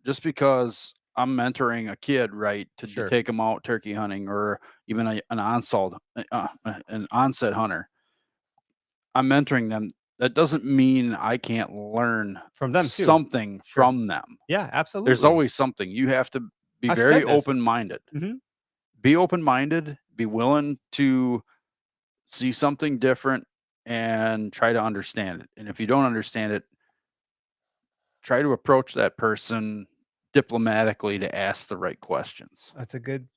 just because I'm mentoring a kid, right, to take them out turkey hunting, or even an onset hunter, I'm mentoring them. That doesn't mean I can't learn from them something from them. Yeah, absolutely. There's always something. You have to be very open-minded. Be open-minded. Be willing to see something different and try to understand it. And if you don't understand it, try to approach that person diplomatically to ask the right questions. That's a good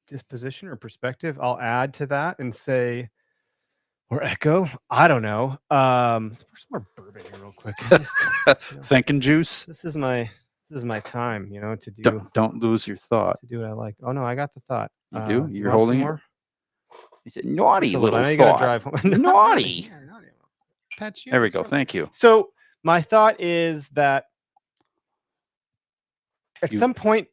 disposition or perspective. I'll add to that and say, or echo, I don't know. Some more bourbon here real quick. Thinking juice. This is my time, to do. Don't lose your thought. To do what I like. Oh no, I got the thought. You do? You're holding more? You said naughty little I know you thought. gotta drive home. Naughty. Pat you. There we go. Thank you. So my thought is that at some point,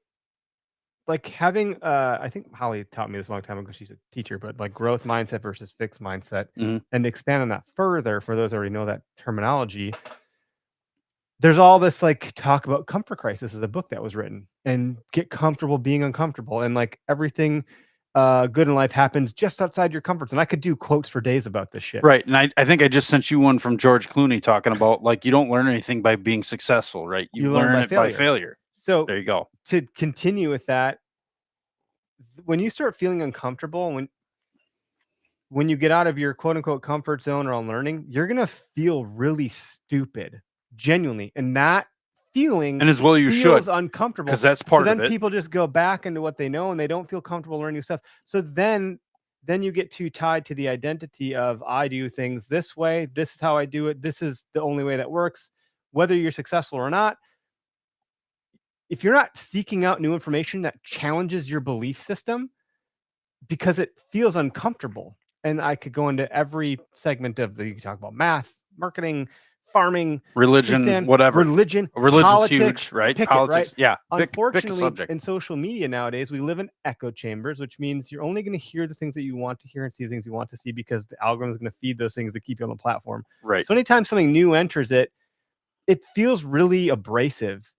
like having, I think Holly taught me this a long time ago. She's a teacher, but like growth mindset versus fixed mindset, and to expand on that further for those who already know that terminology. There's all this like talk about comfort crisis is a book that was written, and get comfortable being uncomfortable, and like everything good in life happens just outside your comfort zone. I could do quotes for days about this shit. Right. And I think I just sent you one from George Clooney talking about like you don't learn anything by being successful, right? You learn it by failure. So there you go. To continue with that, when you start feeling uncomfortable, when you get out of your quote unquote comfort zone or on learning, you're going to feel really stupid, genuinely. And that feeling and as well you feels should, uncomfortable. because that's part so of then it. People just go back into what they know and they don't feel comfortable learning new stuff. So then you get too tied to the identity of, I do things this way. This is how I do it. This is the only way that works, whether you're successful or not. If you're not seeking out new information that challenges your belief system because it feels uncomfortable, and I could go into every segment of you can talk about math, marketing, farming, religion, whatever. Religion's huge, right? Politics, right? Yeah. Unfortunately, in social media nowadays, we live in echo chambers, which means you're only going to hear the things that you want to hear and see the things you want to see, because the algorithm is going to feed those things to keep you on the platform. Right. So anytime something new enters it, it feels really abrasive,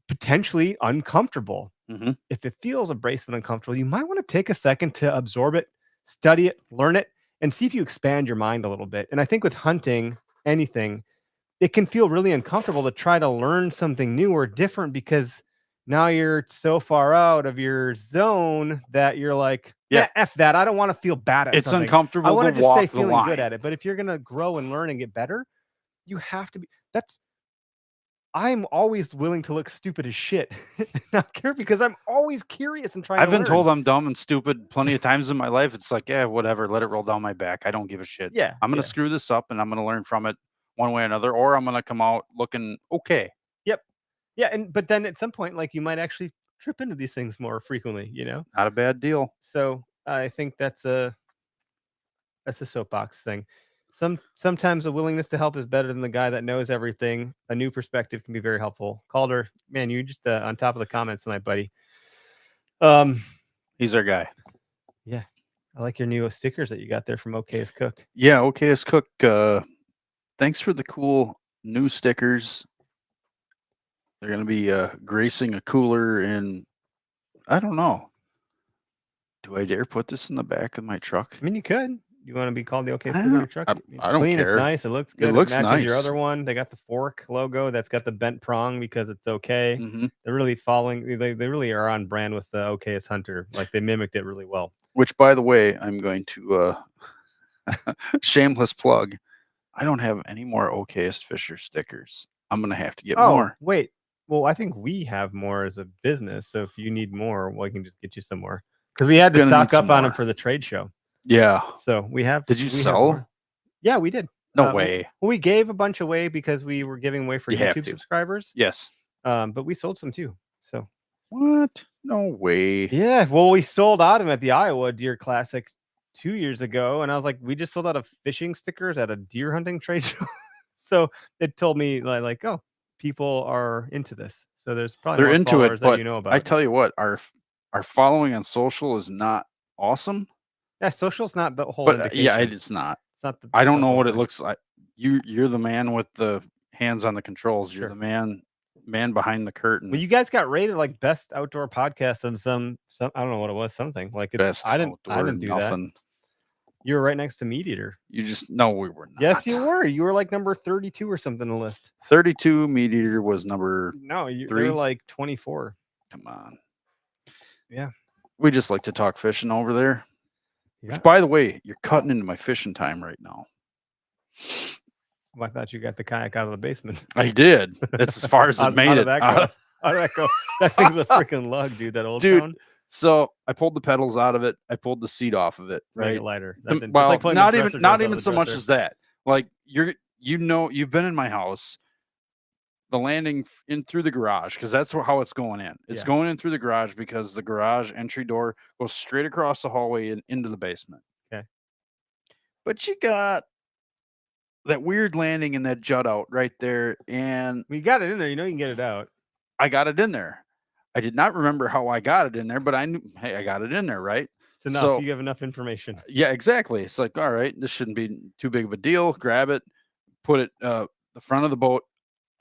potentially uncomfortable. Mm-hmm. If it feels abrasive and uncomfortable, you might want to take a second to absorb it, study it, learn it, and see if you expand your mind a little bit. And I think with hunting, anything, it can feel really uncomfortable to try to learn something new or different, because now you're so far out of your zone that you're like, yeah, F that. I don't want to feel bad at it's something. uncomfortable. I want to just walk stay the feeling line. good at it. But if you're going to grow and learn and get better, you have to be. I'm always willing to look stupid as shit. Not care, because I'm always curious and trying I've to been told I'm dumb and stupid plenty of times in my life. It's like, yeah, whatever. Let it roll down my back. I don't give a shit. Yeah. I'm going to screw this up and I'm going to learn from it one way or another, or I'm going to come out looking okay. Yep. Yeah. But then at some point, like, you might actually trip into these things more frequently, Not a bad deal. So I think that's a soapbox thing. Sometimes a willingness to help is better than the guy that knows everything. A new perspective can be very helpful. Calder, man, you just on top of the comments tonight, buddy. He's our guy. Yeah, I like your new stickers that you got there from OK as Cook. Yeah, OK as Cook. Thanks for the cool new stickers. They're going to be gracing a cooler in, I don't know. Do I dare put this in the back of my truck? I mean, you could. You want to be called the OK sticker on your truck? I don't clean, care. It's nice. It looks good. It looks matches nice. Your other one. They got the fork logo that's got the bent prong because it's OK. Mm-hmm. They're really following. They really are on brand with the OK as Hunter. Like, they mimicked it really well. Which, by the way, I'm going to shameless plug. I don't have any more OK as Fisher stickers. I'm going to have to get more. Wait. Well, I think we have more as a business. So if you need more, we can just get you some more. Because we had to stock up on them for the trade show. Yeah. So we have. Did you sell? Yeah, we did. No way. We gave a bunch away because we were giving away for YouTube subscribers. Yes. But we sold some too. So. What? No way. Yeah. Well, we sold out of them at the Iowa Deer Classic 2 years ago. And I was like, we just sold out of fishing stickers at a deer hunting trade show. So it told me like, oh, people are into this. So there's probably they're more into it, that you know about. I tell you what, our following on social is not awesome. Yeah, social's not the whole. But yeah, it's not. It's not. I don't know what it looks like. You're the man with the hands on the controls. You're the man behind the curtain. Well, you guys got rated like best outdoor podcast on some I don't know what it was, something like it's, best I didn't do nothing. That. You were right next to Meat Eater. We were not. Yes, you were. You were like number 32 or something on the list. 32. Meat Eater was number. No, you were like 24. Come on. Yeah. We just like to talk fishing over there. Yeah. Which, by the way, you're cutting into my fishing time right now. Well, I thought you got the kayak out of the basement. I did. That's as far as it made it. How did that go? That thing's a freaking lug, dude. That old dude. So I pulled the pedals out of it. I pulled the seat off of it. Right, lighter. Well, like not even so much as that. Like you've been in my house. The landing in through the garage, because that's how it's going in. It's going in through the garage because the garage entry door goes straight across the hallway and into the basement. Okay. But you got that weird landing and that jut out right there, and we got it in there. You know, you can get it out. I got it in there. I did not remember how I got it in there, but I knew, hey, I got it in there, right? It's enough. So, you have enough information. Yeah, exactly. It's like, all right, this shouldn't be too big of a deal. Grab it, put it the front of the boat,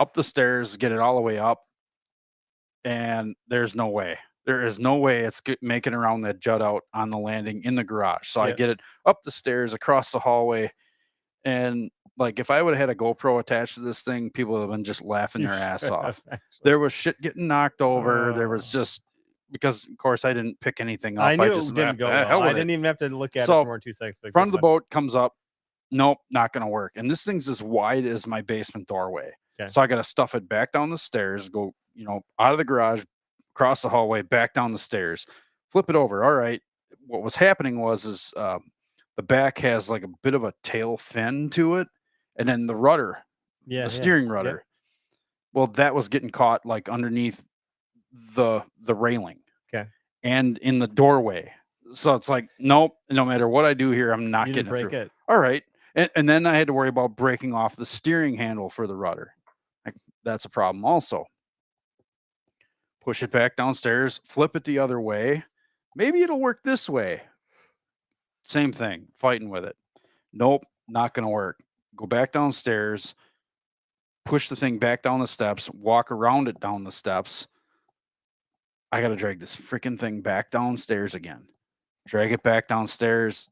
up the stairs, get it all the way up, and there's no way. There is no way it's making around that jut out on the landing in the garage. So I get it up the stairs, across the hallway, and like if I would have had a GoPro attached to this thing, people would have been just laughing their ass off. There was shit getting knocked over. There was just because of course I didn't pick anything up. I knew just it didn't go well. I didn't even have to look at it for more than 2 seconds. Front of the boat comes up. Nope, not going to work. And this thing's as wide as my basement doorway. Okay. So I got to stuff it back down the stairs, go, out of the garage, across the hallway, back down the stairs, flip it over. All right. What was happening was the back has like a bit of a tail fin to it. And then the rudder, the steering rudder, well, that was getting caught like underneath the railing. Okay. And in the doorway. So it's like, nope, no matter what I do here, I'm not getting break through. it. All right. And then I had to worry about breaking off the steering handle for the rudder. That's a problem also. Push it back downstairs, flip it the other way. Maybe it'll work this way. Same thing, fighting with it. Nope, not going to work. Go back downstairs, push the thing back down the steps, walk around it down the steps. I got to drag this freaking thing back downstairs again. Drag it back downstairs.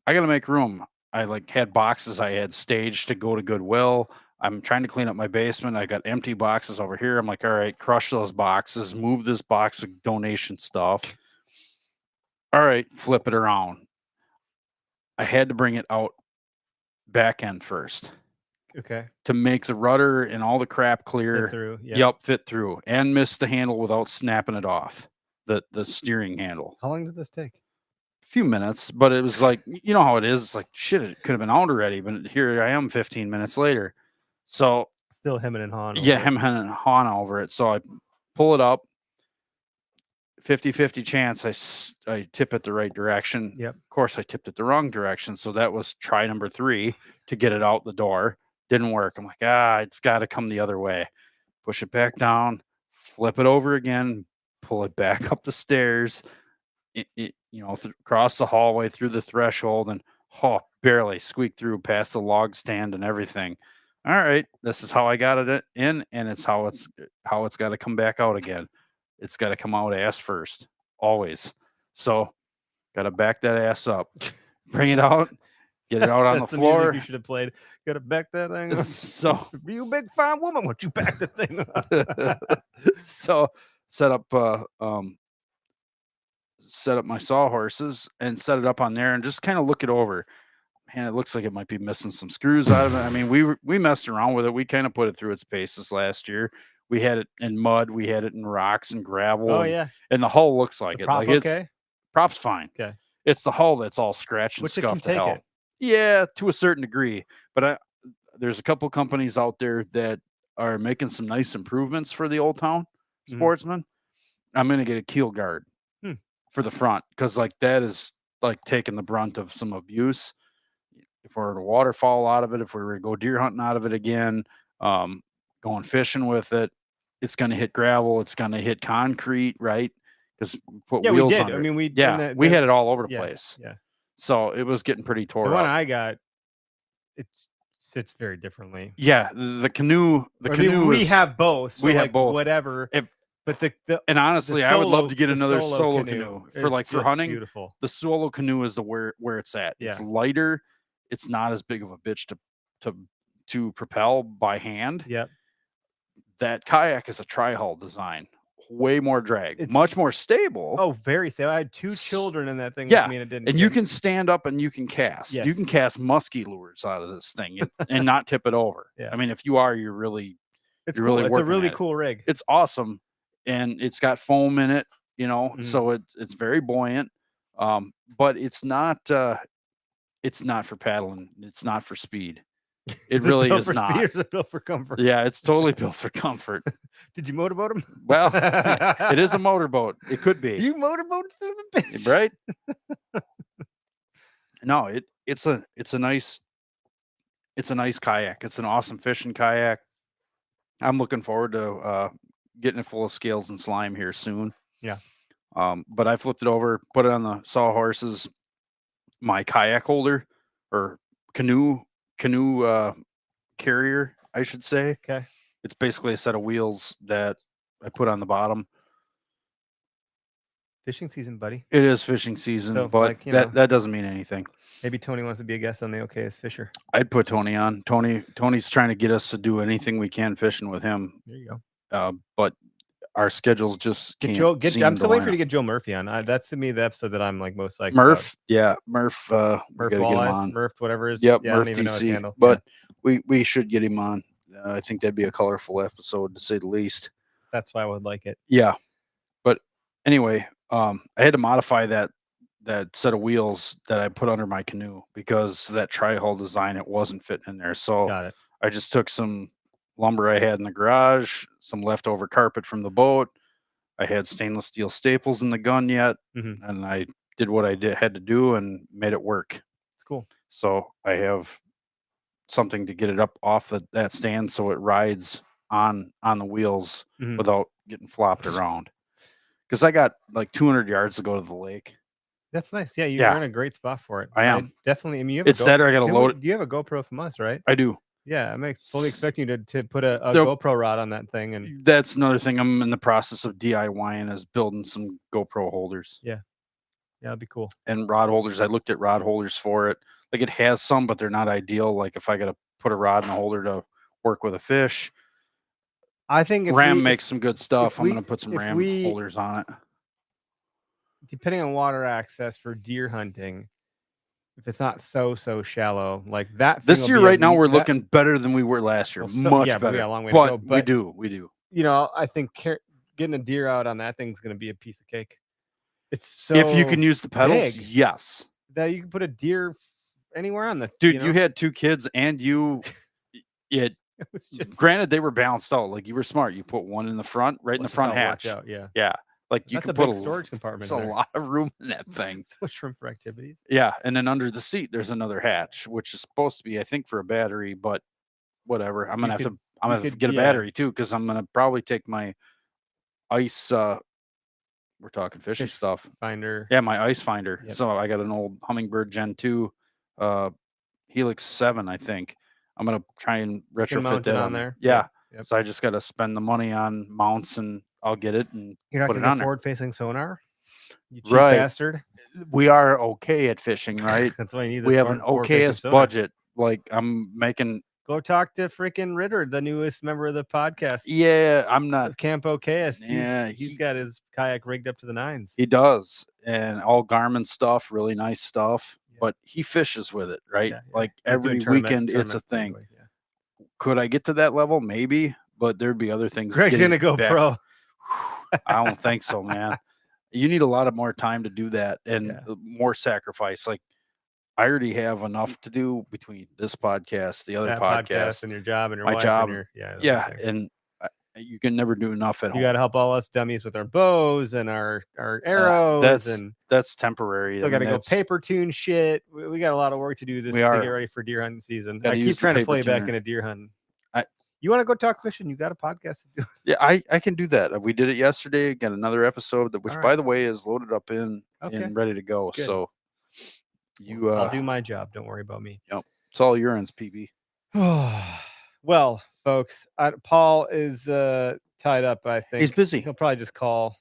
I got to make room. I had boxes I had staged to go to Goodwill. I'm trying to clean up my basement. I got empty boxes over here. I'm like, all right, crush those boxes, move this box of donation stuff. All right, flip it around. I had to bring it out back end first. Okay. To make the rudder and all the crap clear. Fit through. Yeah. Yep, fit through. And miss the handle without snapping it off. The steering handle. How long did this take? Few minutes, but it was like, you know how it is. It's like, shit, it could have been out already, but here I am 15 minutes later. So still hemming and hawing. Hemming and hawing over it. So I pull it up, 50-50 chance I tip it the right direction. Yep. Of course, I tipped it the wrong direction. So that was try number 3 to get it out the door. Didn't work. I'm like, it's got to come the other way. Push it back down, flip it over again, pull it back up the stairs. Across the hallway through the threshold and barely squeaked through past the log stand and everything. All right, this is how I got it in, and it's how it's got to come back out again. It's got to come out ass first, always. So, got to back that ass up, bring it out, get it out on the floor. You should have played. Got to back that thing up. So, you big fine woman, won't you back the thing up? So, set up my sawhorses and set it up on there and just kind of look it over. Man, it looks like it might be missing some screws out of it. I mean, we messed around with it. We kind of put it through its paces last year. We had it in mud. We had it in rocks and gravel. Oh, and the hull looks like the it. Prop Like okay? Prop's fine. Okay. It's the hull that's all scratched and Which scuffed to it can hell. take it. Yeah, to a certain degree. But there's a couple companies out there that are making some nice improvements for the Old Town Sportsman. I'm going to get a keel guard for the front because that is taking the brunt of some abuse. If we were to waterfall out of it, if we were to go deer hunting out of it again, going fishing with it, it's going to hit gravel. It's going to hit concrete, right? Because we put wheels on it. I mean, we had it all over the place. Yeah. So it was getting pretty tore up. The one I got, it sits very differently. Yeah, the canoe. We have both. So we have both. Whatever. But and honestly, I would love to get another solo canoe for hunting. Beautiful. The solo canoe is where it's at. Yeah. It's lighter. It's not as big of a bitch to propel by hand. Yep. That kayak is a tri-hull design. Way more drag. It's much more stable. Oh, very stable. I had 2 children in that thing. Yeah. With me and it didn't. And you can stand up and you can cast. Yes. You can cast musky lures out of this thing and not tip it over. Yeah. I mean, if you are, you're really It's you're cool. really It's a really cool rig. It's awesome. And it's got foam in it, so it's very buoyant. But it's not for paddling. It's not for speed. It really is not. Speed or built for comfort. Yeah, it's totally built for comfort. Did you motorboat them? Well, it is a motorboat. It could be. You motorboat son of a bitch. Right? No, it's a nice kayak. It's an awesome fishing kayak. I'm looking forward to getting it full of scales and slime here soon. Yeah. But I flipped it over, put it on the sawhorses, my kayak holder or canoe carrier, I should say. Okay. It's basically a set of wheels that I put on the bottom. Fishing season, buddy. It is fishing season, so, but that doesn't mean anything. Maybe Tony wants to be a guest on the OKS Fisher. I'd put Tony on. Tony's trying to get us to do anything we can fishing with him. There you go. But our schedules just I'm can't. still waiting for you to get Joe Murphy on. That's to me the episode that I'm like most psyched Murph. about. Yeah, Murph. We Murph gotta get him Walleyes, on. Murph, whatever is. Yep, Yeah, Murph I don't even know his DC. handle. But we should get him on. I think that'd be a colorful episode to say the least. That's why I would like it. Yeah, but anyway, I had to modify that set of wheels that I put under my canoe because that tri-hull design, it wasn't fitting in there. So Got it. I just took some lumber I had in the garage, some leftover carpet from the boat. I had stainless steel staples in the gun yet, and I did what I had to do and made it work. It's cool. So I have something to get it up off that stand so it rides on the wheels without getting flopped around. Because I got like 200 yards to go to the lake. That's nice. Yeah, you're in a great spot for it. I am. Definitely. I mean, you have it's that or I got to load it. Do you have a GoPro from us, right? I do. Yeah, I'm fully expecting you to put a GoPro rod on that thing. And that's another thing I'm in the process of DIYing is building some GoPro holders. Yeah, that'd be cool. And rod holders. I looked at rod holders for it. Like it has some, but they're not ideal. Like if I got to put a rod in a holder to work with a fish. I think if Ram makes some good stuff. I'm going to put some Ram holders on it. Depending on water access for deer hunting, if it's not so shallow like that. This year, right now, we're looking better than we were last year. Much better. But we got a long way to go. But we do. You know, I think getting a deer out on that thing's going to be a piece of cake. It's so if you can use the pedals, big yes. That you can put a deer anywhere on the dude. You had 2 kids, and you. Granted, they were balanced out. Like you were smart. You put one in the front, in the front hatch. Yeah. Like you can put a storage compartment. There's a lot of room in that thing. So much room for activities. Yeah, and then under the seat there's another hatch, which is supposed to be, I think, for a battery, but whatever. I'm gonna have to get a battery too, because I'm gonna probably take my ice. We're talking fishing stuff. Finder. Yeah, my ice finder. Yep. So I got an old Humminbird Gen 2, Helix 7, I think. I'm gonna try and retrofit that on there. Yeah. Yep. So I just got to spend the money on mounts and I'll get it and you're not put it on there. Forward-facing sonar, you cheap right? Bastard. We are okay at fishing, right? That's why you need. We have an okayest budget. Like I'm making. Go talk to freaking Ritter, the newest member of the podcast. Yeah, I'm not. Camp Okayest. Yeah, he's got his kayak rigged up to the nines. He does, and all Garmin stuff, really nice stuff. Yeah. But he fishes with it, right? Yeah. Like every weekend, it's a thing. Anyway, yeah. Could I get to that level? Maybe, but there'd be other things. Greg's gonna go pro. I don't think so, man. You need a lot of more time to do that and more sacrifice. Like I already have enough to do between this podcast, the other podcast, and your job and your my wife job. And and you can never do enough at home. You got to help all us dummies with our bows and our arrows. That's temporary. Still got to go paper tune shit. We got a lot of work to do to get ready for deer hunting season. I keep trying to play back in a deer hunting. You want to go talk fishing? You got a podcast to do. Yeah, I can do that. We did it yesterday. Got another episode which, by the way, is loaded up and ready to go. Good. So I'll do my job. Don't worry about me. Yep, it's all your ends, PB. Well, folks, Paul is tied up. I think he's busy. He'll probably just call.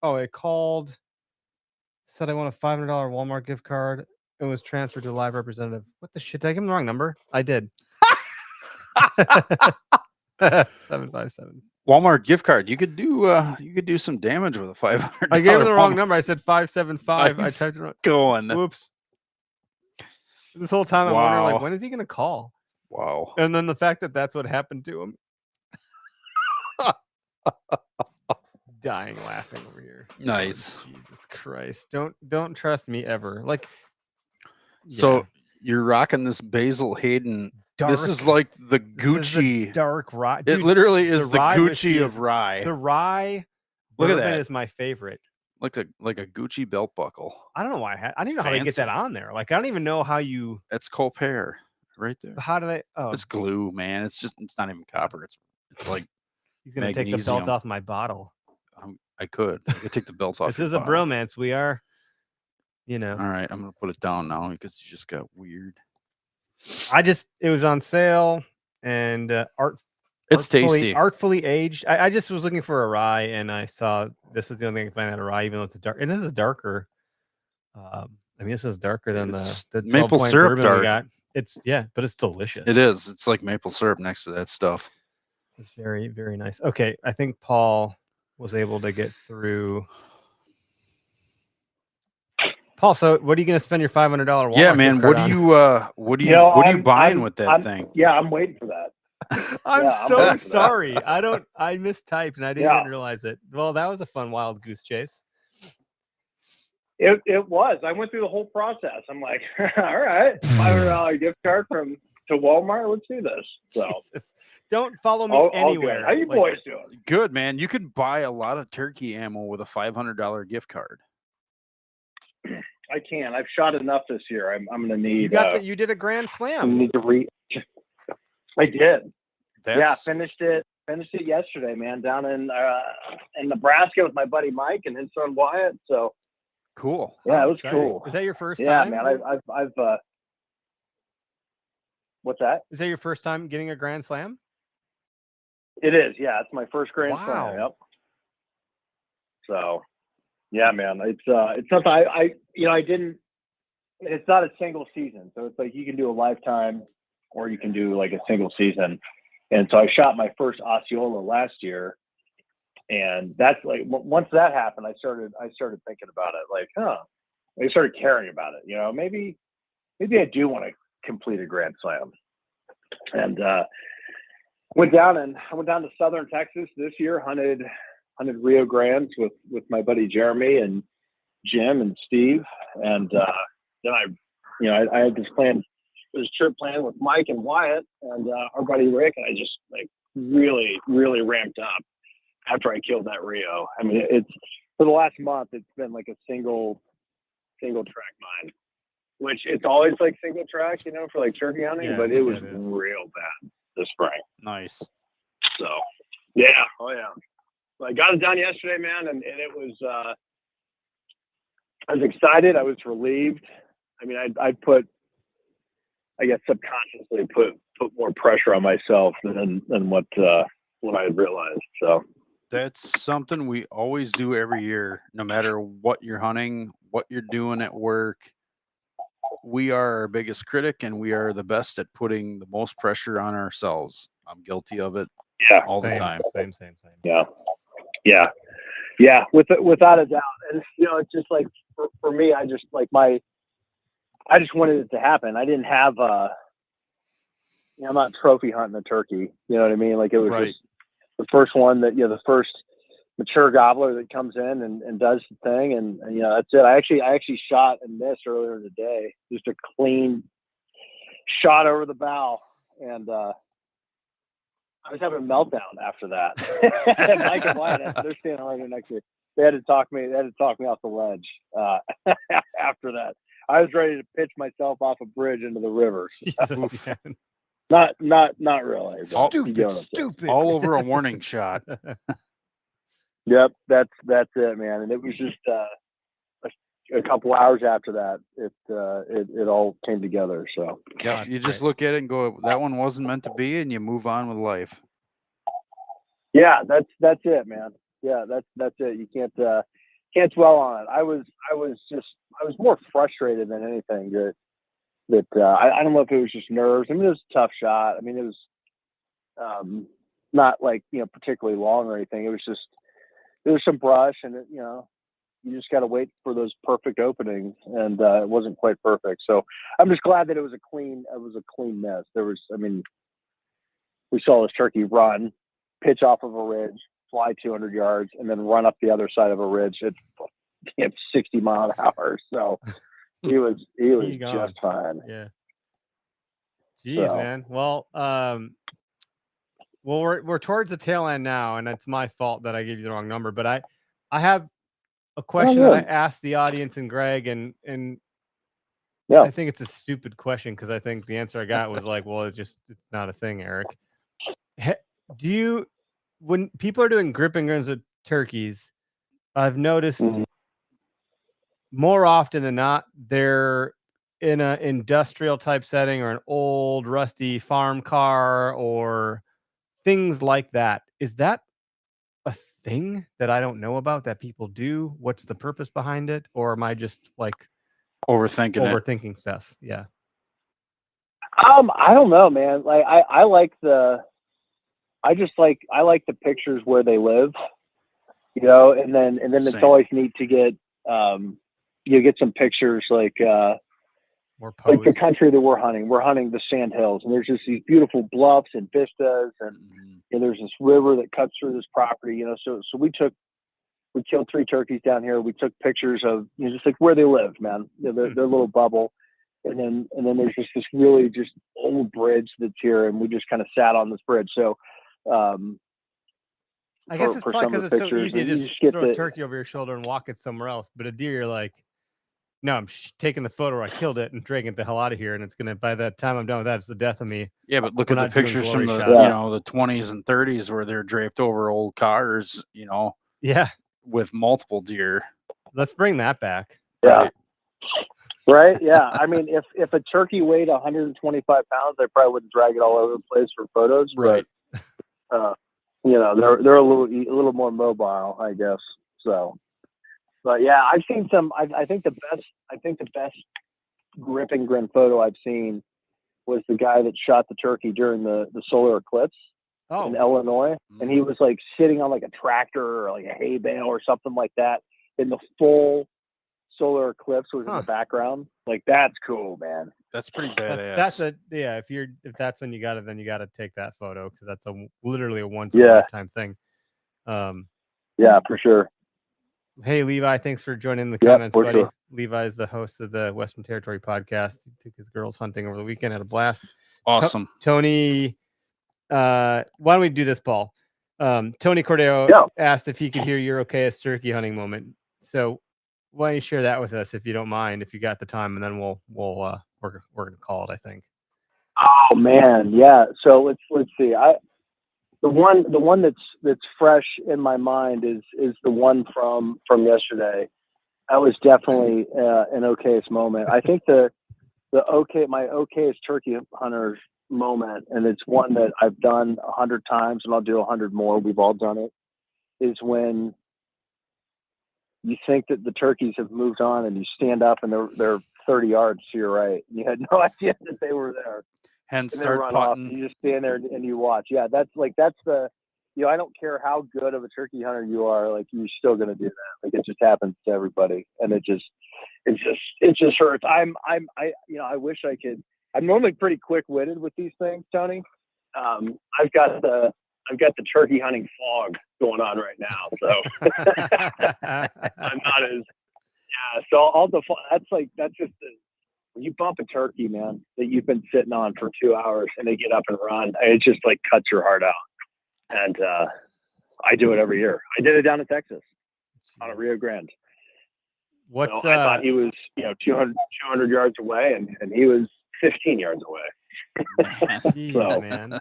Oh, it called. Said I want a $500 Walmart gift card. It was transferred to a live representative. What the shit? Did I give him the wrong number? I did. 757 Walmart gift card. You could do some damage with a $500. I gave him the wrong number. I said 575. Nice. I typed it wrong. Going. Whoops. This whole time I'm wondering, like, when is he gonna call? Wow. And then the fact that that's what happened to him. Dying laughing over here. Nice. Oh, Jesus Christ. Don't trust me ever. Like. So you're rocking this Basil Hayden. This is like the Gucci dark rye. Dude, it literally is the Gucci of rye. The rye. Look at that. Is my favorite. Like a Gucci belt buckle. I don't know why I don't even know how to get that on there. Like I don't even know how you. That's Colpair right there. How do they? Oh, it's glue, man. It's not even copper. It's like he's gonna take the belt off my bottle. I could take the belt off. This is a bromance. We are. You know. All right, I'm gonna put it down now because you just got weird. It was on sale and it's tasty, artfully aged. I just was looking for a rye and I saw this is the only thing I can find out a rye, even though it's a dark. And this is darker. I mean, this is darker than the maple syrup dark. We got. But it's delicious. It is. It's like maple syrup next to that stuff. It's very, very nice. Okay, I think Paul was able to get through. Paul, so what are you going to spend your $500 Walmart Yeah, man. gift card What are you buying with that thing? Yeah, I'm waiting for that. I'm so sorry. I mistyped and I didn't even realize it. Well, that was a fun wild goose chase. It was. I went through the whole process. I'm like, all right, $500 gift card to Walmart. Let's do this. So Jesus. Don't follow me anywhere. How you boys doing? Good, man. You can buy a lot of turkey ammo with a $500 gift card. I can. I've shot enough this year. I'm going to need. You did a grand slam. I need to I did. That's... Finished it yesterday, man. Down in Nebraska with my buddy Mike and his son Wyatt. So cool. Yeah, it was cool. Is that your first time? Yeah, man. I've what's that? Is that your first time getting a grand slam? It is. Yeah, it's my first grand slam. Yep. So, yeah, man, it's something I didn't. It's not a single season, so it's like you can do a lifetime, or you can do like a single season. And so I shot my first Osceola last year, and that's like once that happened, I started thinking about it. Like, I started caring about it. Maybe I do want to complete a grand slam. And I went down to southern Texas this year, hunted Rio Grandes with my buddy Jeremy and Jim and Steve, and then I had this trip planned with Mike and Wyatt and our buddy Rick, and I just like really ramped up after I killed that Rio. I mean, it's for the last month it's been like a single track mine, which it's always like single track, for like turkey hunting, but it was real bad this spring. Nice. So yeah, So I got it done yesterday, man, and it was. I was excited. I was relieved. I mean, I guess subconsciously put more pressure on myself than what I had realized. So that's something we always do every year, no matter what you're hunting, what you're doing at work. We are our biggest critic, and we are the best at putting the most pressure on ourselves. I'm guilty of it. Yeah, all the time. Same. Yeah. Without a doubt, and it's just like for me, I just like I just wanted it to happen. I didn't have I'm not trophy hunting a turkey. You know what I mean? Like it was just the first one that the first mature gobbler that comes in and does the thing, and that's it. I actually shot and missed earlier in the day, just a clean shot over the bow, and I was having a meltdown after that. And Mike and Wyatt, they're standing right here next to me. They had to talk me off the ledge after that. I was ready to pitch myself off a bridge into the river. Jesus, not really. Stupid. All over a warning shot. Yep, that's it, man. And it was just a couple hours after that, it all came together. So yeah, you just look at it and go, that one wasn't meant to be, and you move on with life. Yeah, that's it, man. Yeah, that's it. You can't dwell on it. I was more frustrated than anything that I don't know if it was just nerves. I mean, it was a tough shot. I mean, it was not like particularly long or anything. It was just there was some brush, and you just got to wait for those perfect openings, and it wasn't quite perfect. So I'm just glad that it was a clean miss. We saw this turkey run, pitch off of a ridge, fly 200 yards, and then run up the other side of a ridge at 60 miles an hour. So he was just fine. Yeah. Jeez, man. Well, we're towards the tail end now, and it's my fault that I gave you the wrong number. But I have a question that I asked the audience and Greg, and yeah. I think it's a stupid question because I think the answer I got was like, well, it's not a thing, Eric. When people are doing grip and grins with turkeys, I've noticed more often than not, they're in an industrial type setting or an old rusty farm car or things like that. Is that a thing that I don't know about that people do? What's the purpose behind it? Or am I just like overthinking stuff? Yeah. I don't know, man. Like I like the pictures where they live. you know, and then it's always neat to get, get some pictures like the country that we're hunting the sand hills, and there's just these beautiful bluffs and vistas, and there's this river that cuts through this property, you know, so we killed 3 turkeys down here. We took pictures of, you know, just like where they live, man, their little bubble. And then there's just this really just old bridge that's here, and we just kind of sat on this bridge. So, I guess it's probably because it's so easy to just throw a turkey over your shoulder and walk it somewhere else. But a deer, you're like, no, I'm taking the photo. I killed it and dragging it the hell out of here. And it's going to, by the time I'm done with that, it's the death of me. Yeah, but look at the pictures from the, the 20s and 30s where they're draped over old cars, you know. Yeah. With multiple deer. Let's bring that back. Yeah. Right. Yeah. I mean, if a turkey weighed 125 pounds, I probably wouldn't drag it all over the place for photos. Right. But, you know, they're a little more mobile, I guess. So, but yeah, I've seen some. I think the best grip and grin photo I've seen was the guy that shot the turkey during the solar eclipse in Illinois, and he was like sitting on like a tractor or like a hay bale or something like that, in the full solar eclipse was in the background. Like, that's cool, man. That's pretty badass. If that's when you got it, then you got to take that photo, because that's literally a once in a lifetime thing. Yeah, for sure. Hey, Levi, thanks for joining the comments, buddy. Sure. Levi is the host of the Western Territory podcast. He took his girls hunting over the weekend, had a blast. Awesome. Tony, why don't we do this, Paul? Tony Cordero asked if he could hear your okayest turkey hunting moment. So why don't you share that with us, if you don't mind, if you got the time, and then we're gonna call it, I think. Oh man, yeah. So let's see. The one that's fresh in my mind is the one from yesterday. That was definitely an okayest moment. I think my okayest turkey hunters moment, and it's one that I've done 100 times, and I'll do 100 more. We've all done it. Is when you think that the turkeys have moved on, and you stand up and they're 30 yards to your right. You had no idea that they were there. Hence, start putting. You just stand there and you watch. Yeah, that's the, you know, I don't care how good of a turkey hunter you are, like, you're still gonna do that. Like, it just happens to everybody, and it just hurts. I wish I could. I'm normally pretty quick-witted with these things, Tony. I've got the turkey hunting fog going on right now, so I'm not as So all the that's just when you bump a turkey, man, that you've been sitting on for 2 hours, and they get up and run. It just like cuts your heart out. And I do it every year. I did it down in Texas on a Rio Grande. I thought he was 200 yards away, and he was 15 yards away. Jeez, man.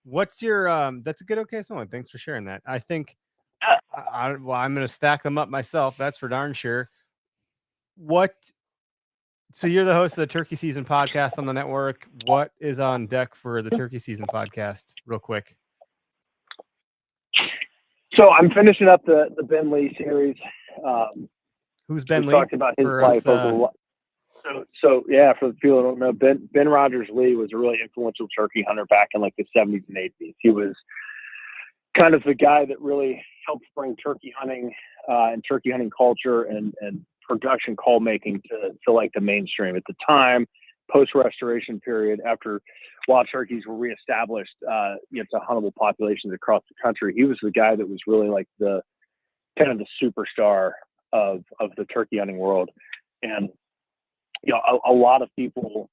What's your that's a good okay song. Thanks for sharing that. I think I'm going to stack them up myself. That's for darn sure. So you're the host of the Turkey Season podcast on the network. What is on deck for the Turkey Season podcast, real quick? So I'm finishing up the Ben Lee series. Who's Ben Lee? Talked about his life over. So yeah, for the people who don't know, Ben Rogers Lee was a really influential turkey hunter back in like the 70s and 80s. He was kind of the guy that really helped bring turkey hunting and turkey hunting culture and production call making to like the mainstream at the time, post restoration period, after wild turkeys were reestablished to huntable populations across the country. He was the guy that was really like the kind of the superstar of the turkey hunting world. And a lot of people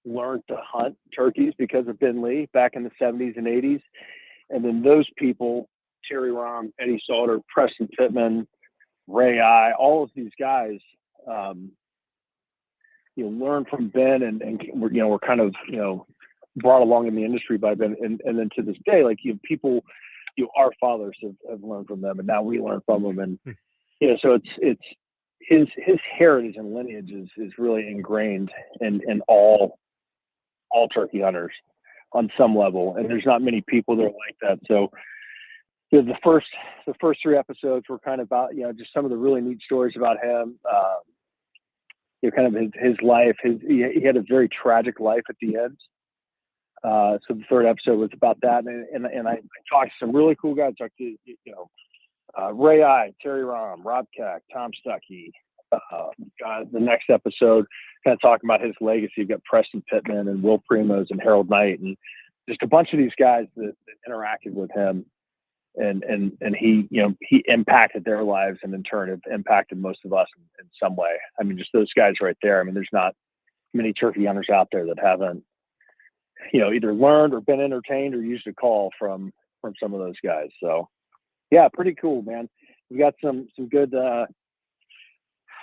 learned to hunt turkeys because of Ben Lee back in the 70s and 80s. And then those people, Terry Rahm, Eddie Salter, Preston Pittman, Ray Eye, all of these guys, learn from Ben, and we're kind of, brought along in the industry by Ben. And then to this day, like, people, our fathers have learned from them, and now we learn from them. And, so it's his heritage and lineage is really ingrained in all turkey hunters on some level. And there's not many people that are like that. So the first 3 episodes were kind of about, just some of the really neat stories about him, kind of his life. He had a very tragic life at the end. So the third episode was about that, and I talked to some really cool guys. Talked to Ray I, Terry Rom, Rob Keck, Tom Stuckey. The next episode, kind of talking about his legacy. You've got Preston Pittman and Will Primos and Harold Knight, and just a bunch of these guys that interacted with him, and he impacted their lives, and in turn have impacted most of us in some way. I mean, just those guys right there. I mean, there's not many turkey hunters out there that haven't, either learned or been entertained or used a call from some of those guys. So yeah, pretty cool, man. We've got some good,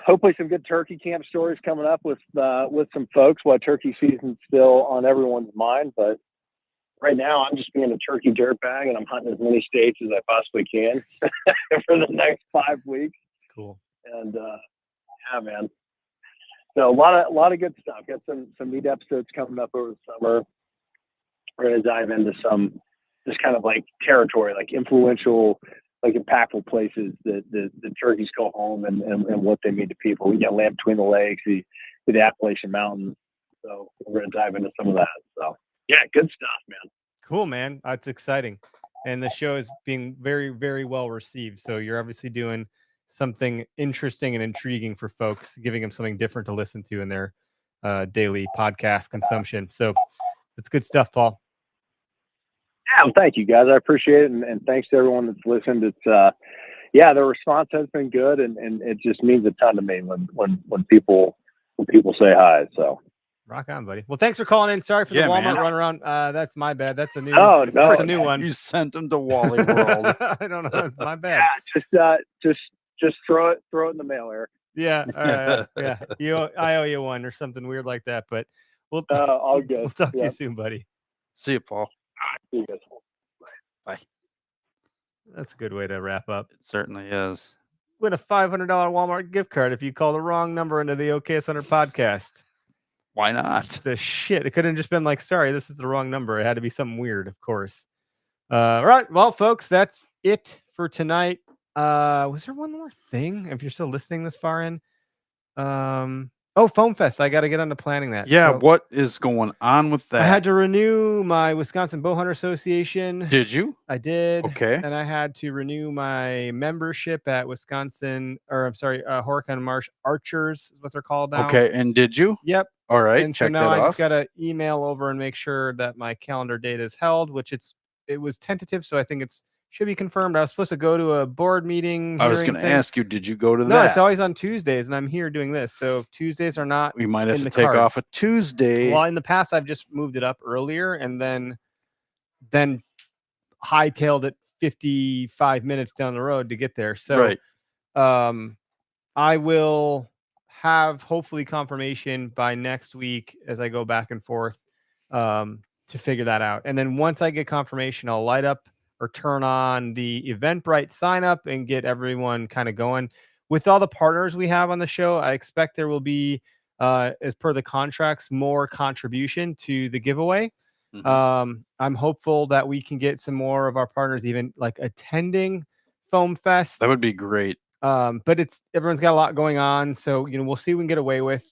hopefully some good turkey camp stories coming up with some folks while turkey season's still on everyone's mind. But right now I'm just being a turkey dirtbag, and I'm hunting as many states as I possibly can for the next 5 weeks. Cool. And yeah, man. So a lot of good stuff. Got some neat episodes coming up over the summer. We're going to dive into some just kind of like territory, like influential, like impactful places that the turkeys go home and what they mean to people. We got Land Between the Lakes, the Appalachian Mountains. So we're going to dive into some of that. So yeah, good stuff, man. Cool, man. That's exciting. And the show is being very, very well received. So you're obviously doing something interesting and intriguing for folks, giving them something different to listen to in their daily podcast consumption. So it's good stuff, Paul. Yeah, well, thank you guys. I appreciate it. And thanks to everyone that's listened. It's the response has been good, and it just means a ton to me when people say hi. So rock on, buddy. Well, thanks for calling in. Sorry for the Walmart runaround. That's my bad. That's a new That's a new one. You sent them to Wally World. I don't know. It's my bad. Yeah, just throw it in the mail, Eric. Yeah. All right. Yeah. I owe you one or something weird like that, but we'll all good. We'll talk to you soon, buddy. See you, Paul. See you guys. Bye. That's a good way to wrap up. It certainly is. Win a $500 Walmart gift card if you call the wrong number into the OKS 100 podcast. Why not? The shit. It couldn't have just been like, sorry, this is the wrong number. It had to be something weird, of course. All right. Well, folks, that's it for tonight. Was there one more thing? If you're still listening this far in, Foam Fest. I got to get on to planning that. Yeah. So what is going on with that? I had to renew my Wisconsin Bowhunter Association. Did you? I did. Okay. And I had to renew my membership at Horicon Marsh Archers is what they're called now. Okay. And did you? Yep. All right. And check so now that I off. just got to email over and make sure that my calendar date is held, which it was tentative. So I think should be confirmed. I was supposed to go to a board meeting. I was going to ask you, did you go to that? No, it's always on Tuesdays, and I'm here doing this. So Tuesdays are not. We might have to take off a Tuesday. Well, in the past, I've just moved it up earlier and then hightailed it 55 minutes down the road to get there. So I will have hopefully confirmation by next week as I go back and forth to figure that out. And then once I get confirmation, I'll light up or turn on the Eventbrite sign up and get everyone kind of going. With all the partners we have on the show, I expect there will be, as per the contracts, more contribution to the giveaway. Mm-hmm. I'm hopeful that we can get some more of our partners even like attending Foam Fest. That would be great. But everyone's got a lot going on. So, we'll see what we can get away with.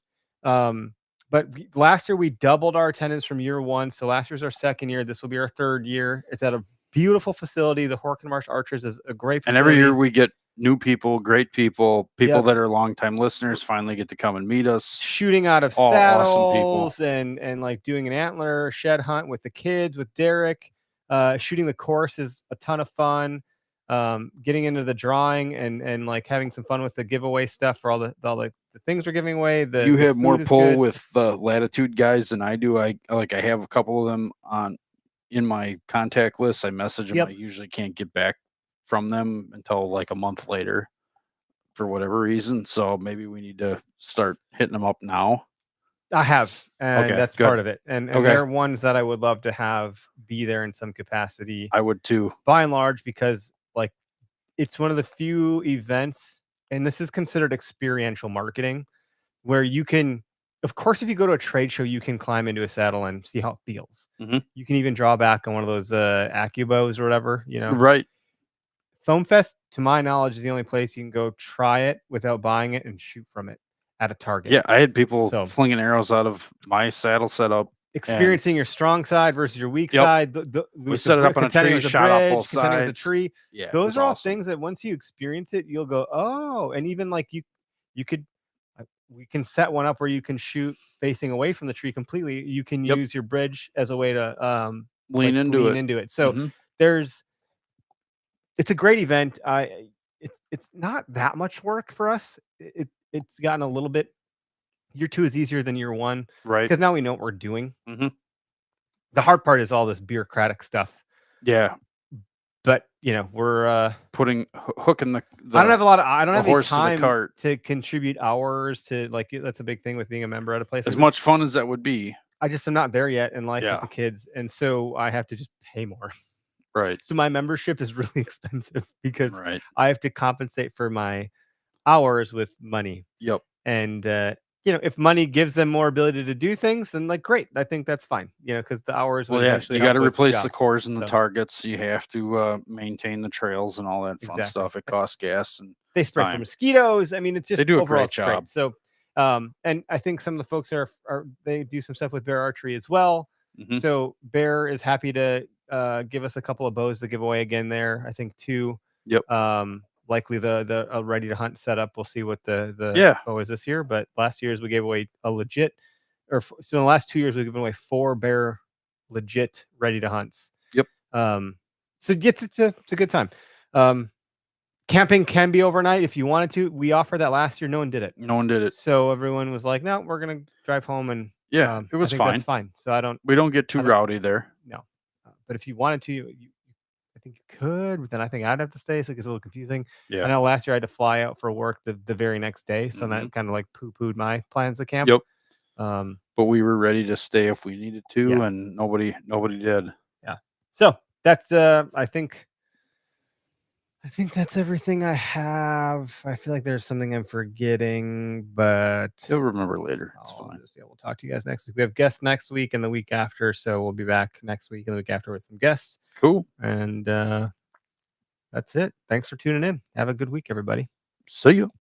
But last year we doubled our attendance from year one. So last year's our second year. This will be our third year. It's at a beautiful facility. The Horicon Marsh Archers is a great facility. And every year we get new people, great people that are longtime listeners finally get to come and meet us. Shooting out of saddles, awesome and like doing an antler shed hunt with the kids, with Derek. Shooting the course is a ton of fun. Getting into the drawing and like having some fun with the giveaway stuff for all the things we're giving away. You have more pull with the Latitude guys than I do. I have a couple of them in my contact list. I message them. Yep. I usually can't get back from them until like a month later for whatever reason. So maybe we need to start hitting them up now. I have, and that's good. Part of it. And they're ones that I would love to have be there in some capacity. I would too, by and large, because like it's one of the few events, and this is considered experiential marketing, where you can, of course, if you go to a trade show, you can climb into a saddle and see how it feels. Mm-hmm. You can even draw back on one of those AccuBows or whatever, Right. Foam Fest, to my knowledge, is the only place you can go try it without buying it and shoot from it at a target. Yeah, I had people flinging arrows out of my saddle setup experiencing your strong side versus your weak side. We set it up on a tree, shot off both sides. The tree. Yeah, those are all things that once you experience it, you'll go, oh, and even like you could, we can set one up where you can shoot facing away from the tree completely. You can use your bridge as a way to lean into it. So it's a great event. It's not that much work for us. It's gotten a little bit. Year 2 is easier than year 1, right? Because now we know what we're doing. Mm-hmm. The hard part is all this bureaucratic stuff. Yeah, but we're hooking the I don't have a lot of I don't have any horse time to the cart to contribute hours to that's a big thing with being a member at a place. As much fun as that would be, I just am not there yet in life with the kids, and so I have to just pay more. Right. So my membership is really expensive because I have to compensate for my hours with money. Yep. And if money gives them more ability to do things, then like great, I think that's fine. Because the hours. Well, you got to replace the cores and the targets. You have to maintain the trails and all that fun stuff. It costs gas and they spray for mosquitoes. I mean, it's just they do a great job. So, and I think some of the folks they do some stuff with bear archery as well. Mm-hmm. So Bear is happy to give us a couple of bows to give away again there. I think 2. Yep. Likely the ready to hunt setup. We'll see what the bow is this year. But last year's we gave away a legit, so in the last 2 years we've given away 4 Bear legit ready to hunts. Yep. So it's a good time. Camping can be overnight if you wanted to. We offered that last year. No one did it. So everyone was like, no, we're gonna drive home and it was fine. That's fine. So we don't get too rowdy there. No, but if you wanted to, I think you could, but then I think I'd have to stay, so it gets a little confusing. Yeah. I know last year I had to fly out for work the very next day, so that kind of like poo-pooed my plans to camp. Yep. But we were ready to stay if we needed to, and nobody did. Yeah. So that's I think that's everything I have. I feel like there's something I'm forgetting, but you'll remember later. It's fine. We'll talk to you guys next week. We have guests next week and the week after, so we'll be back next week and the week after with some guests. Cool. And that's it. Thanks for tuning in. Have a good week, everybody. See you.